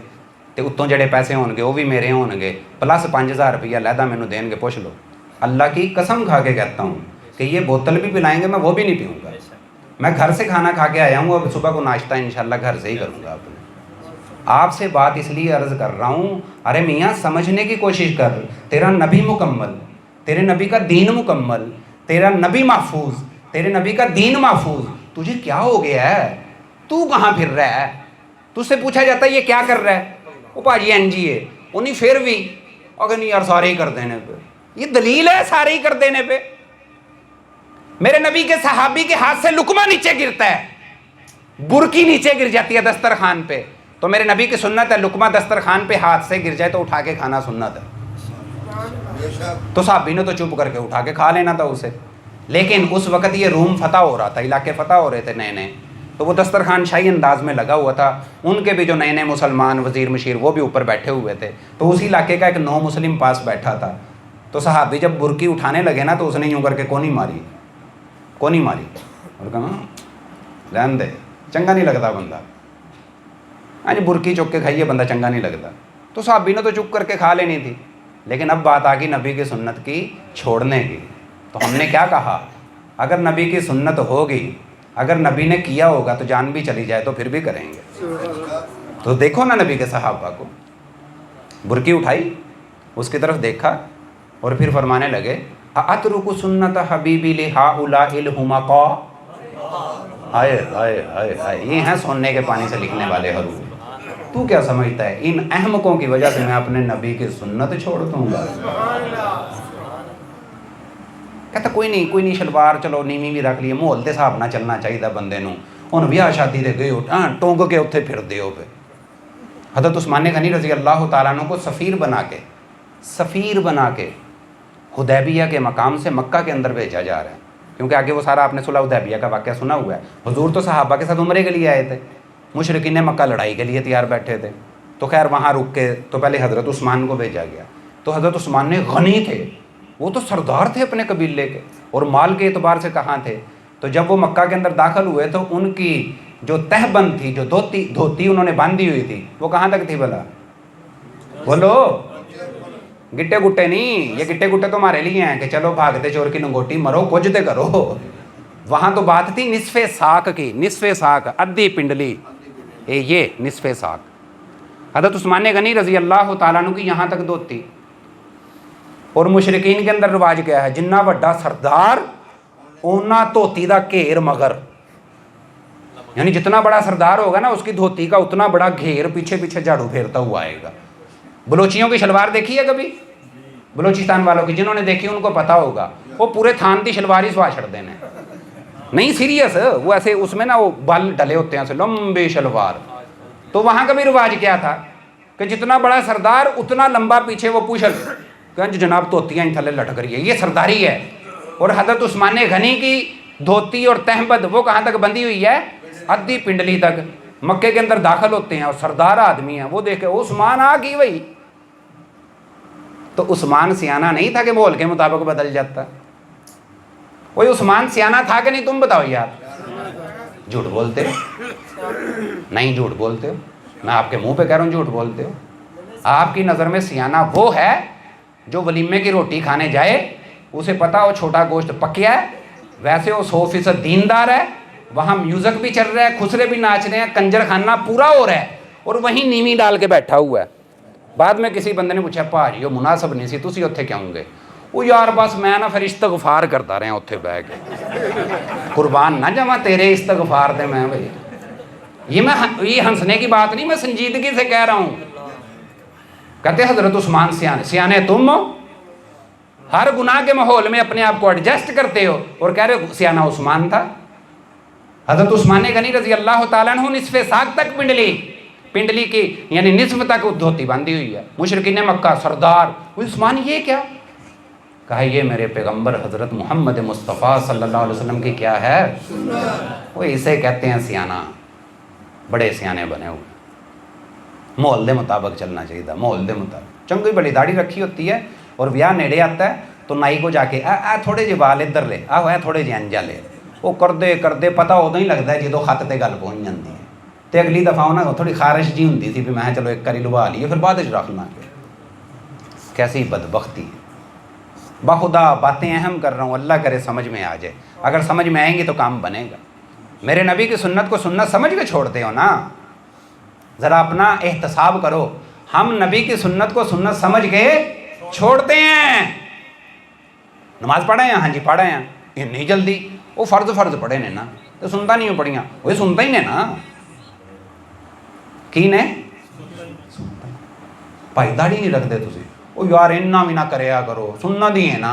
تے اتوں جڑے پیسے ہون گے وہ بھی میرے ہون گے, پلس 5000 روپیہ لہدا مینوں دین گے. پوچھ لو, اللہ کی قسم کھا کے کہتا ہوں کہ یہ بوتل بھی پلائیں گے میں وہ بھی نہیں پیوں گا. میں گھر سے کھانا کھا کے آیا ہوں, اب صبح کو ناشتہ انشاءاللہ گھر سے ہی کروں گا. آپ سے بات اس لیے عرض کر رہا ہوں, ارے میاں سمجھنے کی کوشش کر. تیرا نبی مکمل, تیرے نبی کا دین مکمل, تیرا نبی محفوظ, تیرے نبی کا دین محفوظ. تجھے کیا ہو گیا ہے؟ تو کہاں پھر رہا ہے؟ تجھ سے پوچھا جاتا ہے یہ کیا کر رہا ہے, وہ پاجی این جی ہے, انہیں پھر بھی اگر نہیں یار سارے ہی کر دینے پہ. یہ دلیل ہے سارے ہی کر دینے پہ؟ میرے نبی کے صحابی کے ہاتھ سے لقمہ نیچے گرتا ہے, برکی نیچے گر جاتی ہے دسترخوان پہ, تو میرے نبی کی سنت ہے لقمہ دسترخوان پہ ہاتھ سے گر جائے تو اٹھا کے کھانا سنت ہے. تو صحابی نے تو چپ کر کے اٹھا کے کھا لینا تھا اسے. لیکن اس وقت یہ روم فتح ہو رہا تھا, علاقے فتح ہو رہے تھے نئے نئے, تو وہ دسترخوان شاہی انداز میں لگا ہوا تھا. ان کے بھی جو نئے نئے مسلمان وزیر مشیر وہ بھی اوپر بیٹھے ہوئے تھے. تو اسی علاقے کا ایک نو مسلم پاس بیٹھا تھا. تو صحابی جب برکی اٹھانے لگے نا تو اس نے یوں کر کے کونی ماری اور کہا رہن دے, چنگا نہیں لگتا بندہ. ہاں جی, برکی چک کے کھائیے, بندہ چنگا نہیں لگتا. تو صحابی نے تو چپ کر کے کھا لینی تھی, لیکن اب بات آ گئی نبی کی سنت کی چھوڑنے کی. تو ہم نے کیا کہا, اگر نبی کی سنت ہوگی, اگر نبی نے کیا ہوگا تو جان بھی چلی جائے تو پھر بھی کریں گے. تو دیکھو نا نبی کے صحابہ کو, برکی اٹھائی, اس کی طرف دیکھا اور پھر فرمانے لگے اترک سنت حبیبی لہؤلاء الحمقاء. ہائے ہائے ہائے ہائے, یہ ہیں سونے کے پانی سے لکھنے والے حروف. تو کیا سمجھتا ہے ان احمقوں کی وجہ سے میں اپنے نبی کی سنت چھوڑ دوں گا؟ کہتا کوئی نہیں شلوار چلو نیویں بھی رکھ لیے, ماحول دے حساب نہ چلنا چاہیے بندے نوں. ہن ویاہ شادی دے گئے ٹونگ کے اتنے پھر دیو پہ. حضرت عثمان غنی رضی اللہ تعالیٰ عنہ کو سفیر بنا کے حدیبیہ کے مقام سے مکہ کے اندر بھیجا جا رہا ہے, کیونکہ آگے وہ سارا آپ نے صلح حدیبیہ کا واقعہ سنا ہوا ہے. حضور تو صحابہ کے ساتھ عمرے کے لیے آئے تھے, مشرکین مکہ لڑائی کے لیے تیار بیٹھے تھے. تو خیر وہاں رک کے تو پہلے حضرت عثمان کو بھیجا گیا. تو حضرت عثمان نے غنی تھے, وہ تو سردار تھے اپنے قبیلے کے, اور مال کے اعتبار سے کہاں تھے. تو جب وہ مکہ کے اندر داخل ہوئے تو ان کی جو تہبند تھی, جو دھوتی انہوں نے باندھی ہوئی تھی, وہ کہاں تک تھی بھلا؟ بولو, گٹے گٹے نہیں, یہ گٹے گٹے تو ہمارے لیے ہیں کہ چلو بھاگتے چور کی لنگوٹی مرو کچھ تے کرو. وہاں تو بات تھی نصف ساق کی, نصف ساق ادھی پنڈلی, یہ نصف ساق. حضرت عثمان غنی رضی اللہ تعالیٰ عنہ کی یہاں تک دھوتی. اور مشرکین کے اندر رواج کیا ہے, جنہ بڑا سردار اونا دھوتی دا گھیر مگر, یعنی جتنا بڑا سردار ہوگا نا اس کی دھوتی کا اتنا بڑا گھیر پیچھے پیچھے جھاڑو پھیرتا ہوا آئے گا. بلوچیوں کی شلوار دیکھی ہے کبھی؟ بلوچستان والوں کی جنہوں نے دیکھی ان کو پتا ہوگا, وہ پورے تھان کی شلوار ہی سوا چھڑ دینے, نہیں سیریس, وہ ایسے اس میں نا وہ بال ڈلے ہوتے ہیں ایسے لمبے شلوار. تو وہاں کا بھی رواج کیا تھا کہ جتنا بڑا سردار اتنا لمبا پیچھے وہ پوچھل کہ جناب دھوتیاں ان تھلے لٹک رہی ہے, یہ سرداری ہے. اور حضرت عثمان غنی کی دھوتی اور تہبند وہ کہاں تک بندھی ہوئی ہے؟ ادھی پنڈلی تک. مکے کے اندر داخل ہوتے ہیں اور سردار آدمی ہیں, وہ دیکھے عثمان آ گئی بھائی. تو عثمان سیانہ نہیں تھا کہ ماحول کے مطابق بدل جاتا. وہی عثمان سیانہ تھا کہ نہیں, تم بتاؤ یار. جھوٹ بولتے ہو, نہیں جھوٹ بولتے ہو, میں آپ کے منہ پہ کہہ رہا ہوں جھوٹ بولتے ہو. آپ کی نظر میں سیانہ وہ ہے جو ولیمے کی روٹی کھانے جائے, اسے پتا وہ چھوٹا گوشت پکیا ہے, ویسے وہ 100% دیندار ہے, وہاں میوزک بھی چل رہا ہے, خسرے بھی ناچ رہے ہیں, کنجر خانہ پورا ہو رہا ہے, اور وہیں نیوی ڈال کے بیٹھا ہوا ہے. بعد میں کسی بندے نے پوچھا پاجی وہ مناسب نہیں سی, تسی اتنے کیوں گے؟ وہ یار بس میں نا پھر استغفار کرتا رہا اتنے بہ کے. قربان نہ جاواں تیرے استغفار دے میں بھائی, یہ ہنسنے کی بات نہیں, میں سنجیدگی سے کہہ رہا ہوں. کہتے حضرت عثمان سیانے تم ہو, ہر گناہ کے ماحول میں اپنے آپ کو ایڈجسٹ کرتے ہو, اور کہہ رہے سیانہ عثمان تھا. حضرت عثمان غنی رضی اللہ تعالیٰ عنہ نصف ساق تک پنڈلی کی یعنی نصف تک دھوتی باندھی ہوئی ہے. مشرکین مکہ سردار, وہ عثمان یہ کیا؟ کہا یہ میرے پیغمبر حضرت محمد مصطفیٰ صلی اللہ علیہ وسلم کی کیا ہے؟ وہ اسے کہتے ہیں سیانہ. بڑے سیانے بنے ہوئے, ماحول دے مطابق چلنا چاہیے تھا, ماحول دے مطابق. چنگی بڑی داڑھی رکھی ہوتی ہے, اور بیاہ نیڑے آتا ہے تو نائی کو جا کے تھوڑے جے بال ادھر لے, تھوڑے جے انجا لے. وہ کردے پتہ ادو ہی لگتا ہے جدو خط تے گل پہنچ جاتی ہے. تو اگلی دفعہ انہوں تھوڑی خارش جی ہوتی تھی, میں چلو ایک کری لوا لیے, پھر بعد رکھ لاں گے. کیسی بدبختی. بخدا باتیں اہم کر رہا ہوں, اللہ کرے سمجھ میں آ جائے. اگر سمجھ میں آئیں گی تو کام بنے گا. میرے نبی کی سنت کو سنت سمجھ کے چھوڑتے ہو نا, ذرا اپنا احتساب کرو. ہم نبی کی سنت کو سنت سمجھ کے چھوڑتے ہیں. نماز پڑھے ہیں, ہاں جی پڑھے ہیں, یہ نہیں جلدی. وہ فرض پڑھے نے نا, تو سنتا نہیں ہو پڑھیاں, وہی سنتا ہی نے نا. کی نے بھائی داڑھی نہیں رکھتے تسی, وہ یار اتنا بھی نہ کریا کرو, سننا دی ہے نا.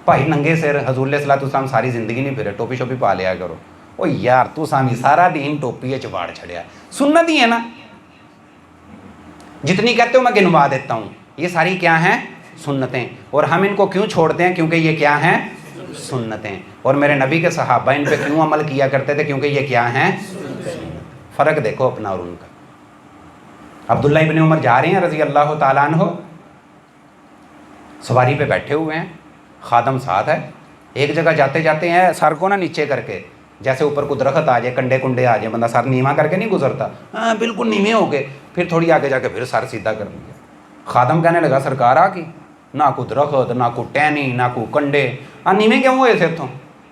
بھائی ننگے سر حضور علیہ الصلوۃ والسلام ساری زندگی نہیں پھرے, ٹوپی شوپی پا لیا کرو. وہ یار تو سامی سارا دین ٹوپی چباڑ چھڑیا, سنت ہی ہے نا. جتنی کہتے ہو میں گنوا دیتا ہوں, یہ ساری کیا ہیں؟ سنتیں. اور ہم ان کو کیوں چھوڑتے ہیں؟ کیونکہ یہ کیا ہیں؟ سنتیں، اور میرے نبی کے صحابہ ان پہ کیوں عمل کیا کرتے تھے؟ کیونکہ یہ کیا ہیں؟ فرق دیکھو اپنا اور ان کا۔ عبداللہ ابن عمر جا رہے ہیں رضی اللہ تعالیٰ عنہ، سواری پہ بیٹھے ہوئے ہیں، خادم ساتھ ہے، ایک جگہ جاتے جاتے ہیں سر کو نا نیچے کر کے، جیسے اوپر کو درخت آ جائے، کنڈے کنڈے آ جائیں، بندہ سر نیواں کر کے نہیں گزرتا، ہاں بالکل نیوے ہو گئے، پھر تھوڑی آگے جا کے پھر سر سیدھا کر دیا۔ خادم کہنے لگا سرکار آ کی، نہ کو درخت، نہ کو ٹہنی، نہ کو کنڈے، نیوے کیوں ہوئے تھے تو؟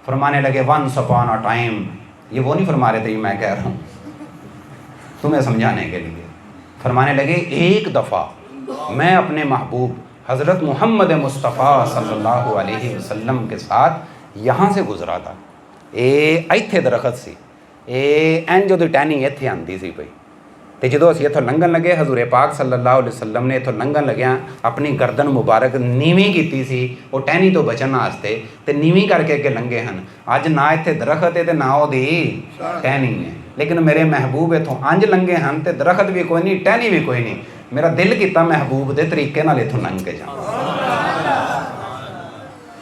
فرمانے لگے ونس اپان اے ٹائم، یہ وہ نہیں فرما رہے تھے، یہ میں کہہ رہا ہوں تمہیں سمجھانے کے لیے۔ فرمانے لگے ایک دفعہ میں اپنے محبوب حضرت محمد مصطفیٰ صلی اللہ علیہ وسلم کے ساتھ یہاں سے گزرا تھا، ایتھے درخت سی، این جو ٹہنی ایتھے آندی سی پئی، تے جدوں اسی اتھوں لنگھن لگے حضور پاک صلی اللہ علیہ وسلم نے اتھوں لنگھن لگیاں اپنی گردن مبارک نیویں کیتی سی وہ ٹہنی تو بچن واسطے، تے نیویں کر کے لنگے ہن۔ اج نہ اتھے درخت ہے تے نہ او دی ٹہنی ہے، لیکن میرے محبوب اتھوں انج لنگے ہن تے درخت بھی کوئی نہیں، ٹہنی بھی کوئی نہیں، میرا دل کیتا محبوب دے طریقے نال اتھوں لنگ کے جاؤں۔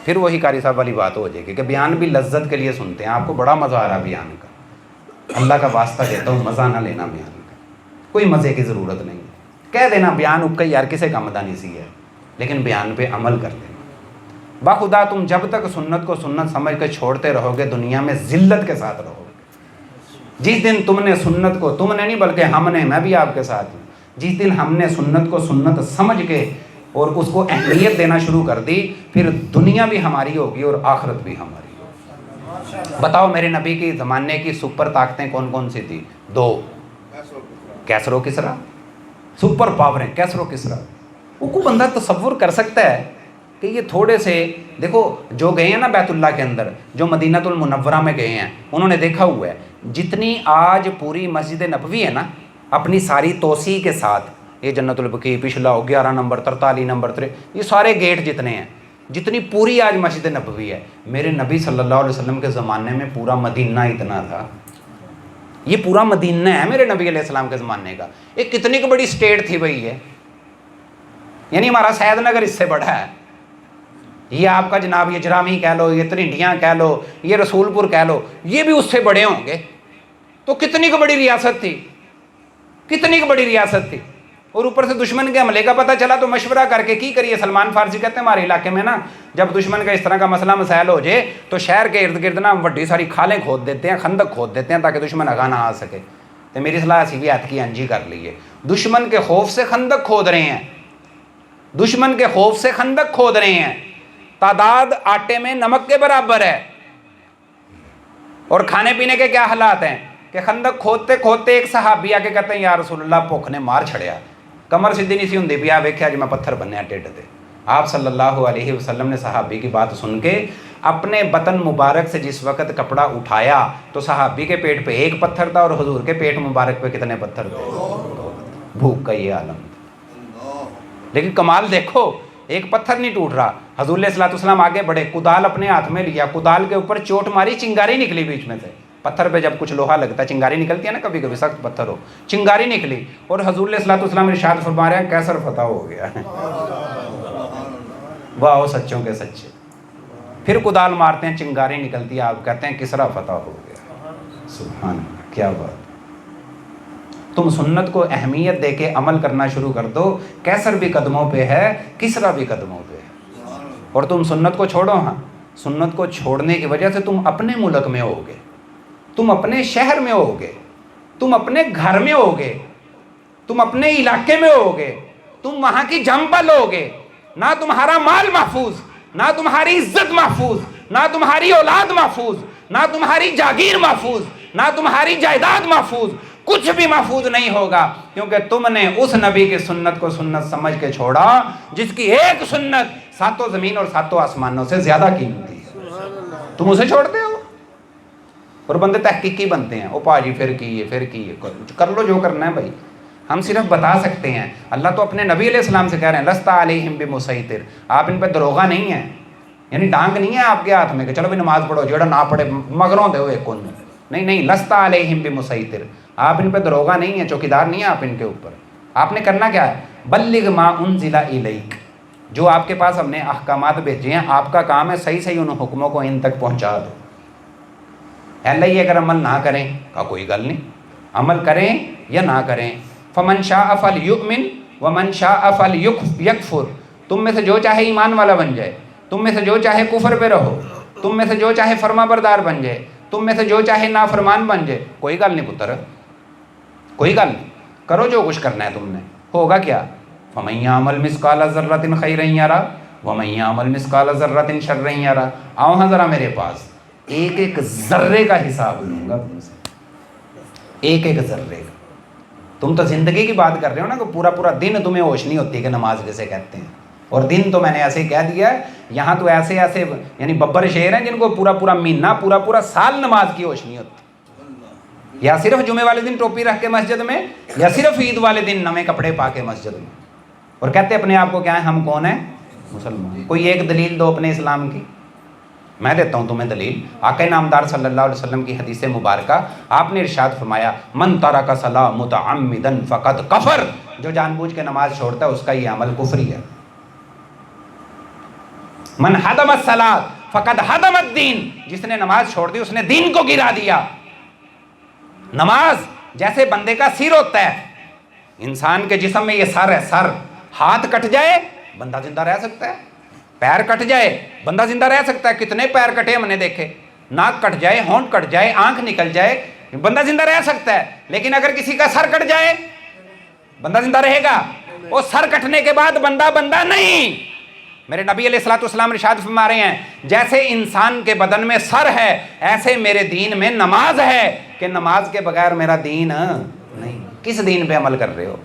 پھر وہی قاری صاحب والی بات ہو جائے گی کہ بیان بھی لذت کے لیے سنتے ہیں، آپ کو بڑا مزہ آ رہا بیان کا، اللہ کا واسطہ دیتا ہوں مزہ نہ لینا بیان کا، کوئی مزے کی ضرورت نہیں ہے، کہہ دینا بیان اکا یار کسے کام دا نہیں سی ہے، لیکن بیان پہ عمل کر دینا۔ باخدا تم جب تک سنت کو سنت سمجھ کے چھوڑتے رہو گے دنیا میں ذلت کے ساتھ رہو گے۔ جس دن تم نے سنت کو، تم نے نہیں بلکہ ہم نے، میں بھی آپ کے ساتھ ہوں، جس دن ہم نے سنت کو سنت سمجھ کے اور اس کو اہمیت دینا شروع کر دی، پھر دنیا بھی ہماری ہوگی اور آخرت بھی ہماری ہوگی۔ بتاؤ میرے نبی کی زمانے کی سپر طاقتیں کون کون سی تھی؟ دو، کیسر و کسریٰ، سپر پاوریں کیسر و کسریٰ۔ وہ کو بندہ تصور کر سکتا ہے کہ یہ تھوڑے سے، دیکھو جو گئے ہیں نا بیت اللہ کے اندر، جو مدینہ المنورہ میں گئے ہیں، انہوں نے دیکھا ہوا ہے جتنی آج پوری مسجد نبوی ہے نا اپنی ساری توسیع کے ساتھ، یہ جنت البقیع پچھلا 11 نمبر 43 نمبر یہ سارے گیٹ جتنے ہیں، جتنی پوری آج مسجد نبوی ہے، میرے نبی صلی اللہ علیہ وسلم کے زمانے میں پورا مدینہ اتنا تھا۔ یہ پورا مدینہ ہے میرے نبی علیہ السلام کے زمانے کا، ایک کتنی کی بڑی سٹیٹ تھی بھئی ہے، یعنی ہمارا سید نگر اس سے بڑا ہے، یہ آپ کا جناب یہ جرامی کہہ لو، یہ ترنڈیاں کہہ لو، یہ رسول پور کہہ لو، یہ بھی اس سے بڑے ہوں گے، تو کتنی کی بڑی ریاست تھی، کتنی کی بڑی ریاست تھی۔ اور اوپر سے دشمن کے حملے کا پتہ چلا تو مشورہ کر کے کی کریے، سلمان فارسی کہتے ہیں ہمارے علاقے میں نا جب دشمن کا اس طرح کا مسئلہ مسائل ہو جائے تو شہر کے ارد گرد نا بڑی ساری کھالیں کھود دیتے ہیں، خندق کھود دیتے ہیں تاکہ دشمن آگاہ نہ آ سکے۔ تو میری صلاح ایسی بھی آت کی انجی کر لیے، دشمن کے خوف سے خندق کھود رہے ہیں، دشمن کے خوف سے خندق کھود رہے ہیں، تعداد آٹے میں نمک کے برابر ہے، اور کھانے پینے کے کیا حالات ہیں کہ خندق کھودتے کھودتے ایک صحابی آ کے کہتے ہیں یا رسول اللہ بھوک نے مار چھڑیا، کمر سیدھی نہیں سی ہوندی پیا، ویکھیا جی میں پتھر بنیا ٹھڈ تے۔ آپ صلی اللہ علیہ وسلم نے صحابی کی بات سن کے اپنے بطن مبارک سے جس وقت کپڑا اٹھایا تو صحابی کے پیٹ پہ ایک پتھر تھا اور حضور کے پیٹ مبارک پہ کتنے پتھر تھے؟ بھوک کا یہ عالم تھا۔ لیکن کمال دیکھو، ایک پتھر نہیں ٹوٹ رہا، حضور علیہ الصلوۃ والسلام آگے بڑھے، کدال اپنے ہاتھ میں لیا، کدال کے اوپر چوٹ ماری، چنگاری نکلی بیچ میں سے، پتھر پہ جب کچھ لوہا لگتا ہے چنگاری نکلتی ہے نا، کبھی کبھی سخت پتھر ہو، چنگاری نکلی، اور حضور علیہ الصلوۃ والسلام ارشاد فرما رہے ہیں کیسر فتح ہو گیا ہے۔ واہ سچوں کے سچے، پھر کدال مارتے ہیں چنگاری نکلتی ہے، آپ کہتے ہیں کسریٰ فتح ہو گیا۔ سبحان اللہ، کیا بات۔ تم سنت کو اہمیت دے کے عمل کرنا شروع کر دو، کیسر بھی قدموں پہ ہے، کسریٰ بھی قدموں پہ ہے، اور تم سنت کو چھوڑو۔ ہاں، سنت کو چھوڑنے کی وجہ سے تم اپنے ملک میں ہوگے، تم اپنے شہر میں ہوگے، تم اپنے گھر میں ہوگے، تم اپنے علاقے میں ہوگے، تم وہاں کی جنپل ہوگے، نہ تمہارا مال محفوظ، نہ تمہاری عزت محفوظ، نہ تمہاری اولاد محفوظ، نہ تمہاری جاگیر محفوظ، نہ تمہاری جائیداد محفوظ، کچھ بھی محفوظ نہیں ہوگا، کیونکہ تم نے اس نبی کی سنت کو سنت سمجھ کے چھوڑا جس کی ایک سنت ساتوں زمین اور ساتوں آسمانوں سے زیادہ قیمتی ہے، تم اسے چھوڑتے ہو۔ اور بندے تحقیقی بنتے ہیں، او پاجی پھر کی کر لو جو کرنا ہے بھائی، ہم صرف بتا سکتے ہیں۔ اللہ تو اپنے نبی علیہ السلام سے کہہ رہے ہیں لست علیہم بمسیطر، آپ ان پہ دروغہ نہیں ہیں، یعنی ڈانگ نہیں ہے آپ کے ہاتھ میں کہ چلو بھی نماز پڑھو، جوڑا نہ پڑھے مگروں دے ہوئے کن، نہیں، لست علیہم بمسیطر، آپ ان پہ دروغہ نہیں ہیں، چوکیدار نہیں ہیں آپ ان کے اوپر۔ آپ نے کرنا کیا ہے؟ بلغ ما انزل الیک، جو آپ کے پاس ہم نے احکامات بھیجے ہیں، آپ کا کام ہے صحیح صحیح ان حکموں کو ان تک پہنچا دو۔ اللہ یہ اگر عمل نہ کریں، کہا کوئی گل نہیں، عمل کریں یا نہ کریں، فمن شاء فلیؤمن ومن شاء فلیکفر، تم میں سے جو چاہے ایمان والا بن جائے، تم میں سے جو چاہے کفر پہ رہو، تم میں سے جو چاہے فرما بردار بن جائے، تم میں سے جو چاہے نافرمان بن جائے، کوئی گل نہیں پتر، کوئی گل نہیں، کرو جو کچھ کرنا ہے تم نے، ہوگا کیا؟ فَمَن يَعْمَلْ مِثْقَالَ ذَرَّةٍ خَيْرًا يَرَهُ وَمَن يَعْمَلْ مِثْقَالَ ذَرَّةٍ شَرًّا يَرَهُ۔ آؤ ہاں ذرا میرے پاس، ایک ایک ذرے کا حساب لوں گا تم سے، ایک ایک ذرے کا۔ تم تو زندگی کی بات کر رہے ہو نا کہ پورا پورا دن تمہیں ہوش نہیں ہوتی کہ نماز کسے کہتے ہیں، اور دن تو میں نے ایسے ہی کہہ دیا ہے، یہاں تو ایسے ایسے یعنی ببر شیر ہیں جن کو پورا پورا مہینہ پورا پورا سال نماز کی ہوش نہیں ہوتی، یا صرف جمعے والے دن ٹوپی رکھ کے مسجد میں، یا صرف عید والے دن نئے کپڑے پا کے مسجد میں، اور کہتے اپنے آپ کو کیا ہیں، ہم کون ہیں؟ مسلمان۔ کوئی ایک دلیل دو اپنے اسلام کی، میں دیتا ہوں تمہیں دلیل۔ آقا نامدار صلی اللہ علیہ وسلم کی حدیث مبارکہ، آپ نے ارشاد فرمایا من ترک الصلاۃ متعمدا فقد کفر، جو جان بوجھ کے نماز چھوڑتا ہے اس کا یہ عمل کفری ہے۔ من حدم الصلاۃ فقد حدم الدین، جس نے نماز چھوڑ دی اس نے دین کو گرا دیا۔ نماز جیسے بندے کا سر ہوتا ہے، انسان کے جسم میں یہ سر ہے، سر، ہاتھ کٹ جائے بندہ زندہ رہ سکتا ہے، پیر کٹ جائے بندہ زندہ رہ سکتا ہے، کتنے پیر کٹے ہم نے دیکھے، ناک کٹ جائے، ہونٹ کٹ جائے، آنکھ نکل جائے، بندہ زندہ رہ سکتا ہے، لیکن اگر کسی کا سر کٹ جائے بندہ زندہ رہے گا؟ وہ سر کٹنے کے بعد بندہ بندہ نہیں۔ میرے نبی علیہ الصلوۃ والسلام ارشاد فرما رہے ہیں جیسے انسان کے بدن میں سر ہے ایسے میرے دین میں نماز ہے، کہ نماز کے بغیر میرا دین نہیں۔ کس دین پہ عمل کر رہے ہو؟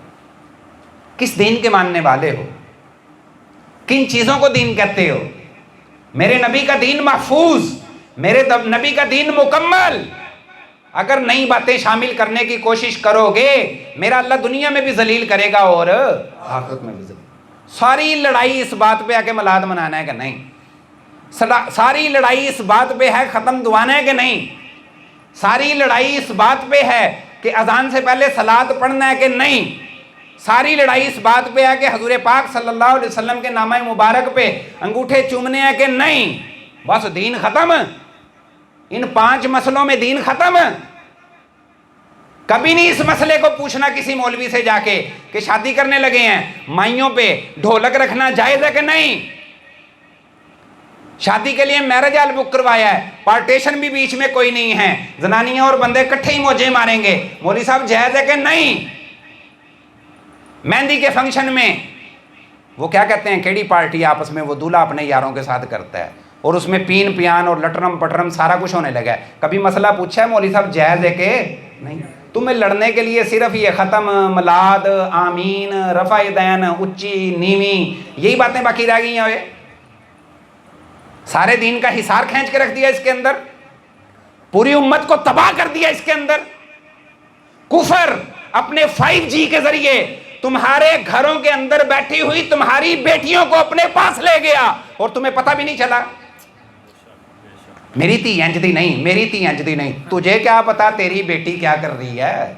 کس دین کے ماننے والے ہو؟ کن چیزوں کو دین کہتے ہو؟ میرے نبی کا دین محفوظ، میرے نبی کا دین مکمل۔ اگر نئی باتیں شامل کرنے کی کوشش کرو گے میرا اللہ دنیا میں بھی ذلیل کرے گا اور آخرت میں بھی ذلیل۔ ساری لڑائی اس بات پہ ہے کہ میلاد منانا ہے کہ نہیں، ساری لڑائی اس بات پہ ہے ختم دعانا ہے کہ نہیں، ساری لڑائی اس بات پہ ہے کہ اذان سے پہلے صلاۃ پڑھنا ہے کہ نہیں، ساری لڑائی اس بات پہ ہے کہ حضور پاک صلی اللہ علیہ وسلم کے نامہ مبارک پہ انگوٹھے چومنے ہیں کہ نہیں۔ بس دین ختم، ان 5 مسئلوں میں دین ختم۔ کبھی نہیں اس مسئلے کو پوچھنا کسی مولوی سے جا کے کہ شادی کرنے لگے ہیں مائیوں پہ ڈھولک رکھنا جائز ہے کہ نہیں، شادی کے لیے میرج ہال بک کروایا ہے، پارٹیشن بھی بیچ میں کوئی نہیں ہے، زنانیاں اور بندے کٹھے ہی موجے ماریں گے، مولوی صاحب جائز ہے کہ نہیں۔ مہندی کے فنکشن میں وہ کیا کہتے ہیں، کیڑی پارٹی آپس میں وہ دولہا اپنے یاروں کے ساتھ کرتا ہے، اور اس میں پین پیان اور لٹرم پٹرم سارا کچھ ہونے لگا ہے۔ کبھی مسئلہ پوچھا ہے مولوی صاحب جائز ہے کہ نہیں؟ تمہیں لڑنے کے لیے صرف یہ ختم، ملاد، آمین، رفع دین، اچی نیوی، یہی باتیں باقی رہ گئی ہیں۔ سارے دین کا حصار کھینچ کے رکھ دیا اس کے اندر، پوری امت کو تباہ کر دیا اس کے اندر۔ کفر اپنے 5G کے ذریعے تمہارے گھروں کے اندر بیٹھی ہوئی تمہاری بیٹیوں کو اپنے پاس لے گیا اور تمہیں پتہ بھی نہیں چلا۔ میری تھی انجدی نہیں، میری تھی انجدی نہیں، تجھے کیا پتا تیری بیٹی کیا کر رہی ہے؟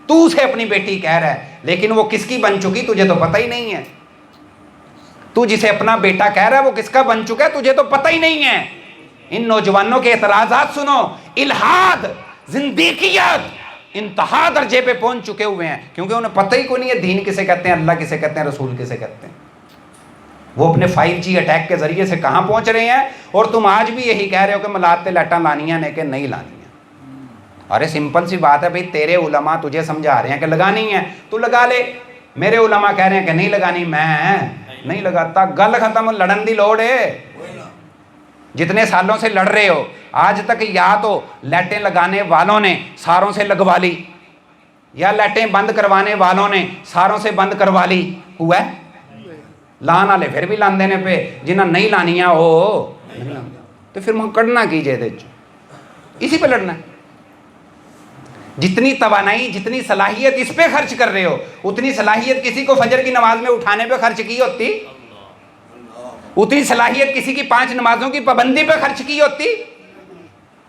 تو اسے اپنی بیٹی کہہ رہا ہے لیکن وہ کس کی بن چکی تجھے تو پتہ ہی نہیں ہے۔ تو جسے اپنا بیٹا کہہ رہا ہے وہ کس کا بن چکا ہے تجھے تو پتہ ہی نہیں ہے۔ ان نوجوانوں کے اعتراضات سنو، الحاد، زندیقیت انتہا درجے پہ پہنچ چکے ہوئے ہیں، کیونکہ انہیں پتہ ہی کوئی نہیں ہے دین کسے کہتے ہیں، اللہ کسے کہتے ہیں، رسول کسے کہتے ہیں۔ وہ اپنے 5G اٹیک کے ذریعے سے کہاں پہنچ رہے ہیں، اور تم آج بھی یہی کہہ رہے ہو کہ ملاد تے لٹاں لانیاں نے کہ نہیں لانیاں۔ ارے سمپل سی بات ہے بھائی، تیرے علماء تجھے سمجھا رہے ہیں کہ لگانی ہے تو لگا لے، میرے علماء کہہ رہے ہیں کہ نہیں لگانی، میں نہیں لگاتا، گل ختم، لڑن دی لوڑ ہے۔ جتنے سالوں سے لڑ رہے ہو آج تک یا تو لائٹیں لگانے والوں نے ساروں سے لگوا لی، یا لائٹیں بند کروانے والوں نے ساروں سے بند کروا لی، ہوا ہے؟ لان والے پھر بھی لان دینے پہ، جنہیں نہیں لانیاں ہو تو پھر میں کرنا کیجئے، اسی پہ لڑنا ہے۔ جتنی توانائی جتنی صلاحیت اس پہ خرچ کر رہے ہو اتنی صلاحیت کسی کو فجر کی نماز میں اٹھانے پہ خرچ کی ہوتی، اتنی صلاحیت کسی کی 5 نمازوں کی پابندی پہ خرچ کی ہوتی،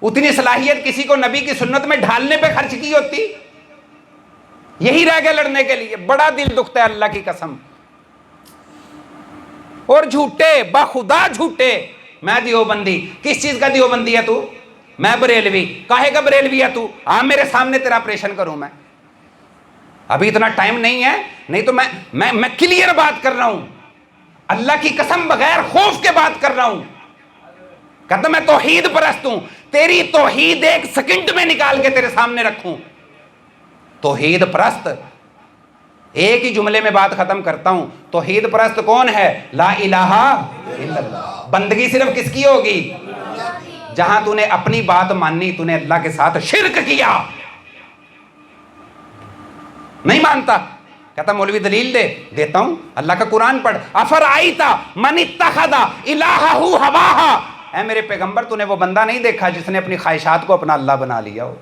اتنی صلاحیت کسی کو نبی کی سنت میں ڈھالنے پہ خرچ کی ہوتی۔ یہی رہ گیا لڑنے کے لیے، بڑا دل دکھتا ہے اللہ کی قسم۔ اور جھوٹے بخدا جھوٹے. میں دیوبندی. کس چیز کا دیوبندی ہے تو؟ میں بریلوی. کاہے کا بریلوی ہے تو؟ میرے سامنے تیرا آپریشن کروں میں. ابھی اتنا ٹائم نہیں ہے, نہیں تو میں کلیئر بات کر رہا ہوں, اللہ کی قسم بغیر خوف کے بات کر رہا ہوں. کہتا میں توحید پرست ہوں. تیری توحید ایک سیکنڈ میں نکال کے تیرے سامنے رکھوں. توحید پرست, ایک ہی جملے میں بات ختم کرتا ہوں. توحید پرست کون ہے؟ لا الہ الا اللہ. بندگی صرف کس کی ہوگی؟ جہاں تو نے اپنی بات مانی, تو نے اللہ کے ساتھ شرک کیا. نہیں مانتا, کہتا مولوی دلیل دے. دیتا ہوں, اللہ کا قرآن پڑھ. افرائیت من اتخذ الہہ ہواہ. اے میرے پیغمبر, تو نے وہ بندہ نہیں دیکھا جس نے اپنی خواہشات کو اپنا اللہ بنا لیا ہو؟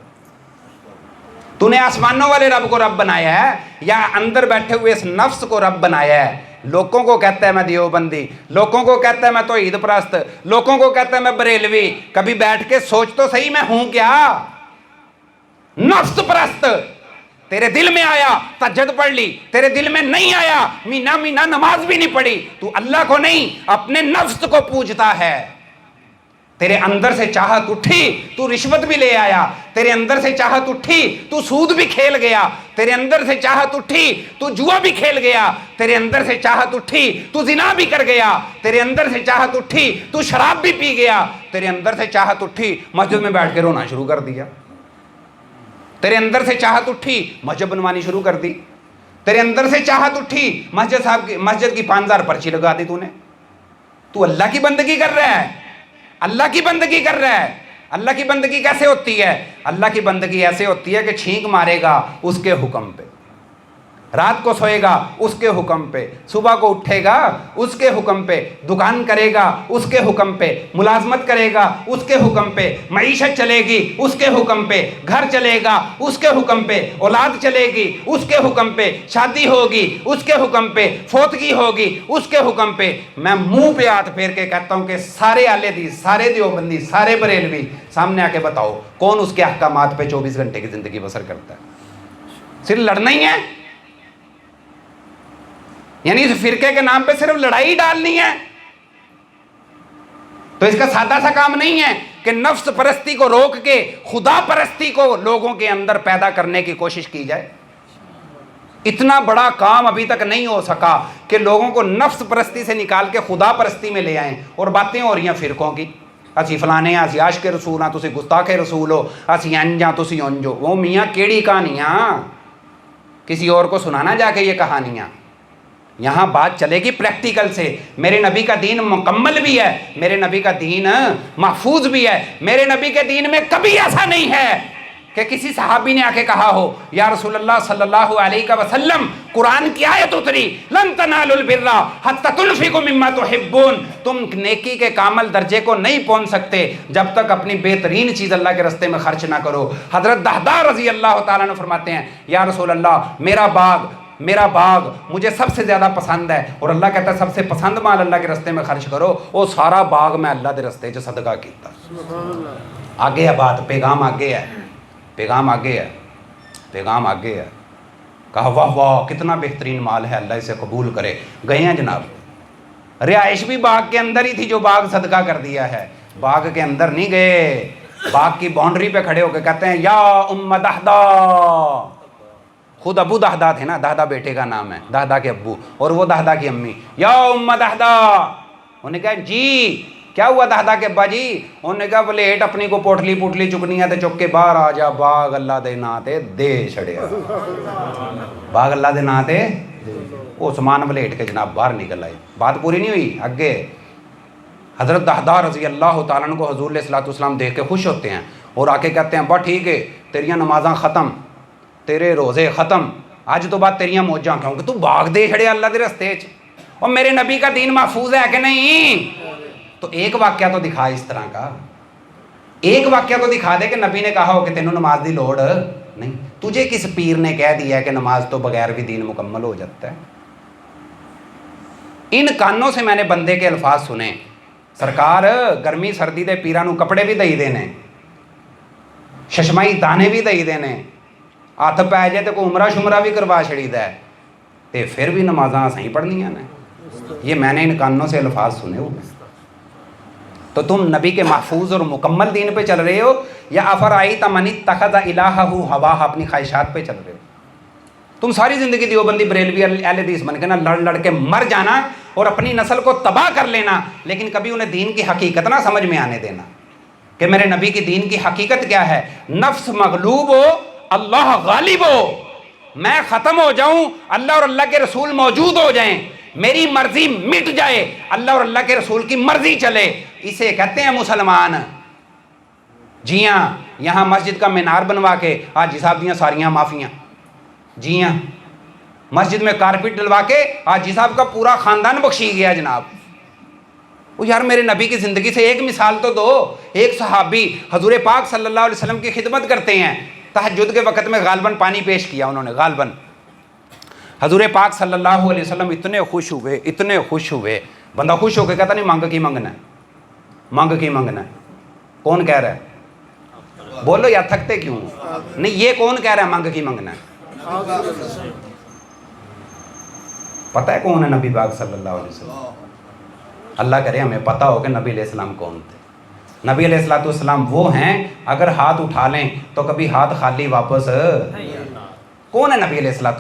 تو نے آسمانوں والے رب کو رب بنایا ہے یا اندر بیٹھے ہوئے اس نفس کو رب بنایا ہے؟ لوگوں کو کہتا ہے میں دیوبندی, لوگوں کو کہتا ہے میں توحید پرست, لوگوں کو کہتا ہے میں بریلوی. کبھی بیٹھ کے سوچ تو صحیح میں ہوں کیا؟ نفس پرست. تیرے دل میں آیا تہجد پڑھ لی, تیرے دل میں نہیں آیا مینہ نماز بھی نہیں پڑھی. تو اللہ کو نہیں اپنے نفس کو پوجتا ہے. تیرے اندر سے چاہت اٹھی تو رشوت بھی لے آیا, تیرے اندر سے چاہت اٹھی تو سود بھی کھیل گیا, تیرے اندر سے چاہت اٹھی تو جوا بھی کھیل گیا, تیرے اندر سے چاہت اٹھی تو زنا بھی کر گیا, تیرے اندر سے چاہت اٹھی تو شراب بھی پی گیا, تیرے اندر سے چاہت اٹھی مسجد میں بیٹھ کے رونا شروع کر دیا, تیرے اندر سے چاہت اٹھی مسجد بنوانی شروع کر دی, تیرے اندر سے چاہت اٹھی مسجد کی 5000 پرچی لگا دی تو نے. تو اللہ کی بندگی کر رہا ہے, اللہ کی بندگی کر رہا ہے. اللہ کی بندگی کیسے ہوتی ہے؟ اللہ کی بندگی ایسے ہوتی ہے کہ چھینک مارے گا اس کے حکم پہ, رات کو سوئے گا اس کے حکم پہ, صبح کو اٹھے گا اس کے حکم پہ, دکان کرے گا اس کے حکم پہ, ملازمت کرے گا اس کے حکم پہ, معیشت چلے گی اس کے حکم پہ, گھر چلے گا اس کے حکم پہ, اولاد چلے گی اس کے حکم پہ, شادی ہوگی اس کے حکم پہ, فوتگی ہوگی اس کے حکم پہ. میں منہ پہ ہاتھ پھیر کے کہتا ہوں کہ سارے اہل حدیث, سارے دیوبندی, سارے بریلوی سامنے آ کے بتاؤ کون اس کے احکامات پہ 24 گھنٹے کی زندگی بسر کرتا ہے؟ صرف لڑنا ہی ہے, یعنی اس فرقے کے نام پہ صرف لڑائی ڈالنی ہے. تو اس کا سادہ سا کام نہیں ہے کہ نفس پرستی کو روک کے خدا پرستی کو لوگوں کے اندر پیدا کرنے کی کوشش کی جائے. اتنا بڑا کام ابھی تک نہیں ہو سکا کہ لوگوں کو نفس پرستی سے نکال کے خدا پرستی میں لے آئیں. اور باتیں ہو رہی ہیں فرقوں کی, اسی فلانے ہیں, اسی عاشق رسول ہاں, تسی گستاخ رسول ہو, اسی انجاں تسی انجو. وہ میاں کیڑی کہانیاں, کسی اور کو سنانا جا کے یہ کہانیاں. یہاں بات چلے گی پریکٹیکل سے. میرے نبی کا دین مکمل بھی ہے, میرے نبی کا دین محفوظ بھی ہے. میرے نبی کے دین میں کبھی ایسا نہیں ہے کہ کسی صحابی نے آ کے کہا ہو یا رسول اللہ صلی اللہ علیہ وسلم قرآن کی آیت اتری لن تنالوا البر حتی تنفقوا مما تحبون, تم نیکی کے کامل درجے کو نہیں پہنچ سکتے جب تک اپنی بہترین چیز اللہ کے راستے میں خرچ نہ کرو. حضرت دہدہ رضی اللہ تعالیٰ عنہ فرماتے ہیں یا رسول اللہ میرا باغ مجھے سب سے زیادہ پسند ہے, اور اللہ کہتا ہے سب سے پسند مال اللہ کے راستے میں خرچ کرو. وہ سارا باغ میں اللہ کے راستے چ صدقہ کیتا. آگے ہے بات, پیغام آگے ہے, پیغام آگے ہے, پیغام آگے ہے. کہا واہ واہ کتنا بہترین مال ہے, اللہ اسے قبول کرے. گئے ہیں جناب, رہائش بھی باغ کے اندر ہی تھی جو باغ صدقہ کر دیا ہے, باغ کے اندر نہیں گئے. باغ کی باؤنڈری پہ کھڑے ہو کے کہتے ہیں یا ام دہدہ. خود ابو دہدہ تھے نا, دہدہ بیٹے کا نام ہے, دہدہ کے ابو, اور وہ دہدہ کی امی. یا ام دہدہ. انہوں نے کہا جی کیا ہوا دہدہ کے ابا جی؟ انہوں نے کہا بلیٹ اپنی کو پوٹلی چکنی ہے تے چک کے باہر آ جا, باغ اللہ دے نا تے دے چھڑیا, باغ اللہ دے نا تے. عثمان بلیٹ کے جناب باہر نکل آئے. بات پوری نہیں ہوئی, اگے حضرت دہدہ رضی اللہ تعالیٰ عنہ کو حضور علیہ الصلوۃ والسلام دیکھ کے خوش ہوتے ہیں اور آ کے کہتے ہیں با ٹھیک ہے تیریاں نمازاں ختم, تیرے روزے ختم, آج تو بعد تیریاں موجاں کیوں کہ تو باغ دے چھڑے اللہ دے رستے چ. اور میرے نبی کا دین محفوظ ہے کہ نہیں؟ تو ایک واقعہ تو دکھا اس طرح کا, ایک واقعہ تو دکھا دے کہ نبی نے کہا ہو کہ تینوں نماز دی لوڑ نہیں. تجھے کس پیر نے کہہ دیا ہے کہ نماز تو بغیر بھی دین مکمل ہو جاتا ہے؟ ان کانوں سے میں نے بندے کے الفاظ سنے, سرکار گرمی سردی دے پیرانو کپڑے بھی دئی دینے, ششمائی دانے بھی دئی دینے, ہاتھ پی جائے تو کوئی عمرہ شمرہ بھی کروا چھڑی دا ہے, تے پھر بھی نمازاں صحیح پڑھنیاں نے. یہ میں نے ان کانوں سے الفاظ سنے ہوئے. تو تم نبی کے محفوظ اور مکمل دین پہ چل رہے ہو یا افرائیت من اتخذ الہہ ہواہ اپنی خواہشات پہ چل رہے ہو؟ تم ساری زندگی دیوبندی بریلوی اہل حدیث بن کے نا لڑ لڑ کے مر جانا اور اپنی نسل کو تباہ کر لینا، لیکن کبھی انہیں دین کی حقیقت نہ سمجھ میں آنے دینا کہ میرے نبی کی دین کی حقیقت کیا ہے. نفس مغلوب ہو، اللہ غالب ہو، میں ختم ہو جاؤں، اللہ اور اللہ کے رسول موجود ہو جائیں، میری مرضی مٹ جائے، اللہ اور اللہ کے رسول کی مرضی چلے، اسے کہتے ہیں مسلمان. جی ہاں، یہاں مسجد کا مینار بنوا کے حاجی صاحب دیاں ساریاں معافیاں. جی ہاں، مسجد میں کارپیٹ ڈلوا کے حاجی صاحب کا پورا خاندان بخشی گیا جناب. وہ یار میرے نبی کی زندگی سے ایک مثال تو دو. ایک صحابی حضور پاک صلی اللہ علیہ وسلم کی خدمت کرتے ہیں، تہجد کے وقت میں غالباً پانی پیش کیا انہوں نے، غالباً حضور پاک صلی اللہ علیہ وسلم اتنے خوش ہوئے. بندہ خوش ہو کے کہتا نہیں مانگ کی منگنا ہے، مانگ کی منگنا ہے. کون کہہ رہا ہے؟ بولو یا تھکتے کیوں؟ نہیں، یہ کون کہہ رہا ہے مانگ کی منگنا ہے؟ پتہ ہے کون ہے نبی پاک صلی اللہ علیہ وسلم؟ اللہ کرے ہمیں پتہ ہو کہ نبی علیہ السلام کون تھے. نبی علیہ السلام وہ ہیں اگر ہاتھ اٹھا لیں تو کبھی ہاتھ خالی واپس. کون ہے نبی علیہ السلام؟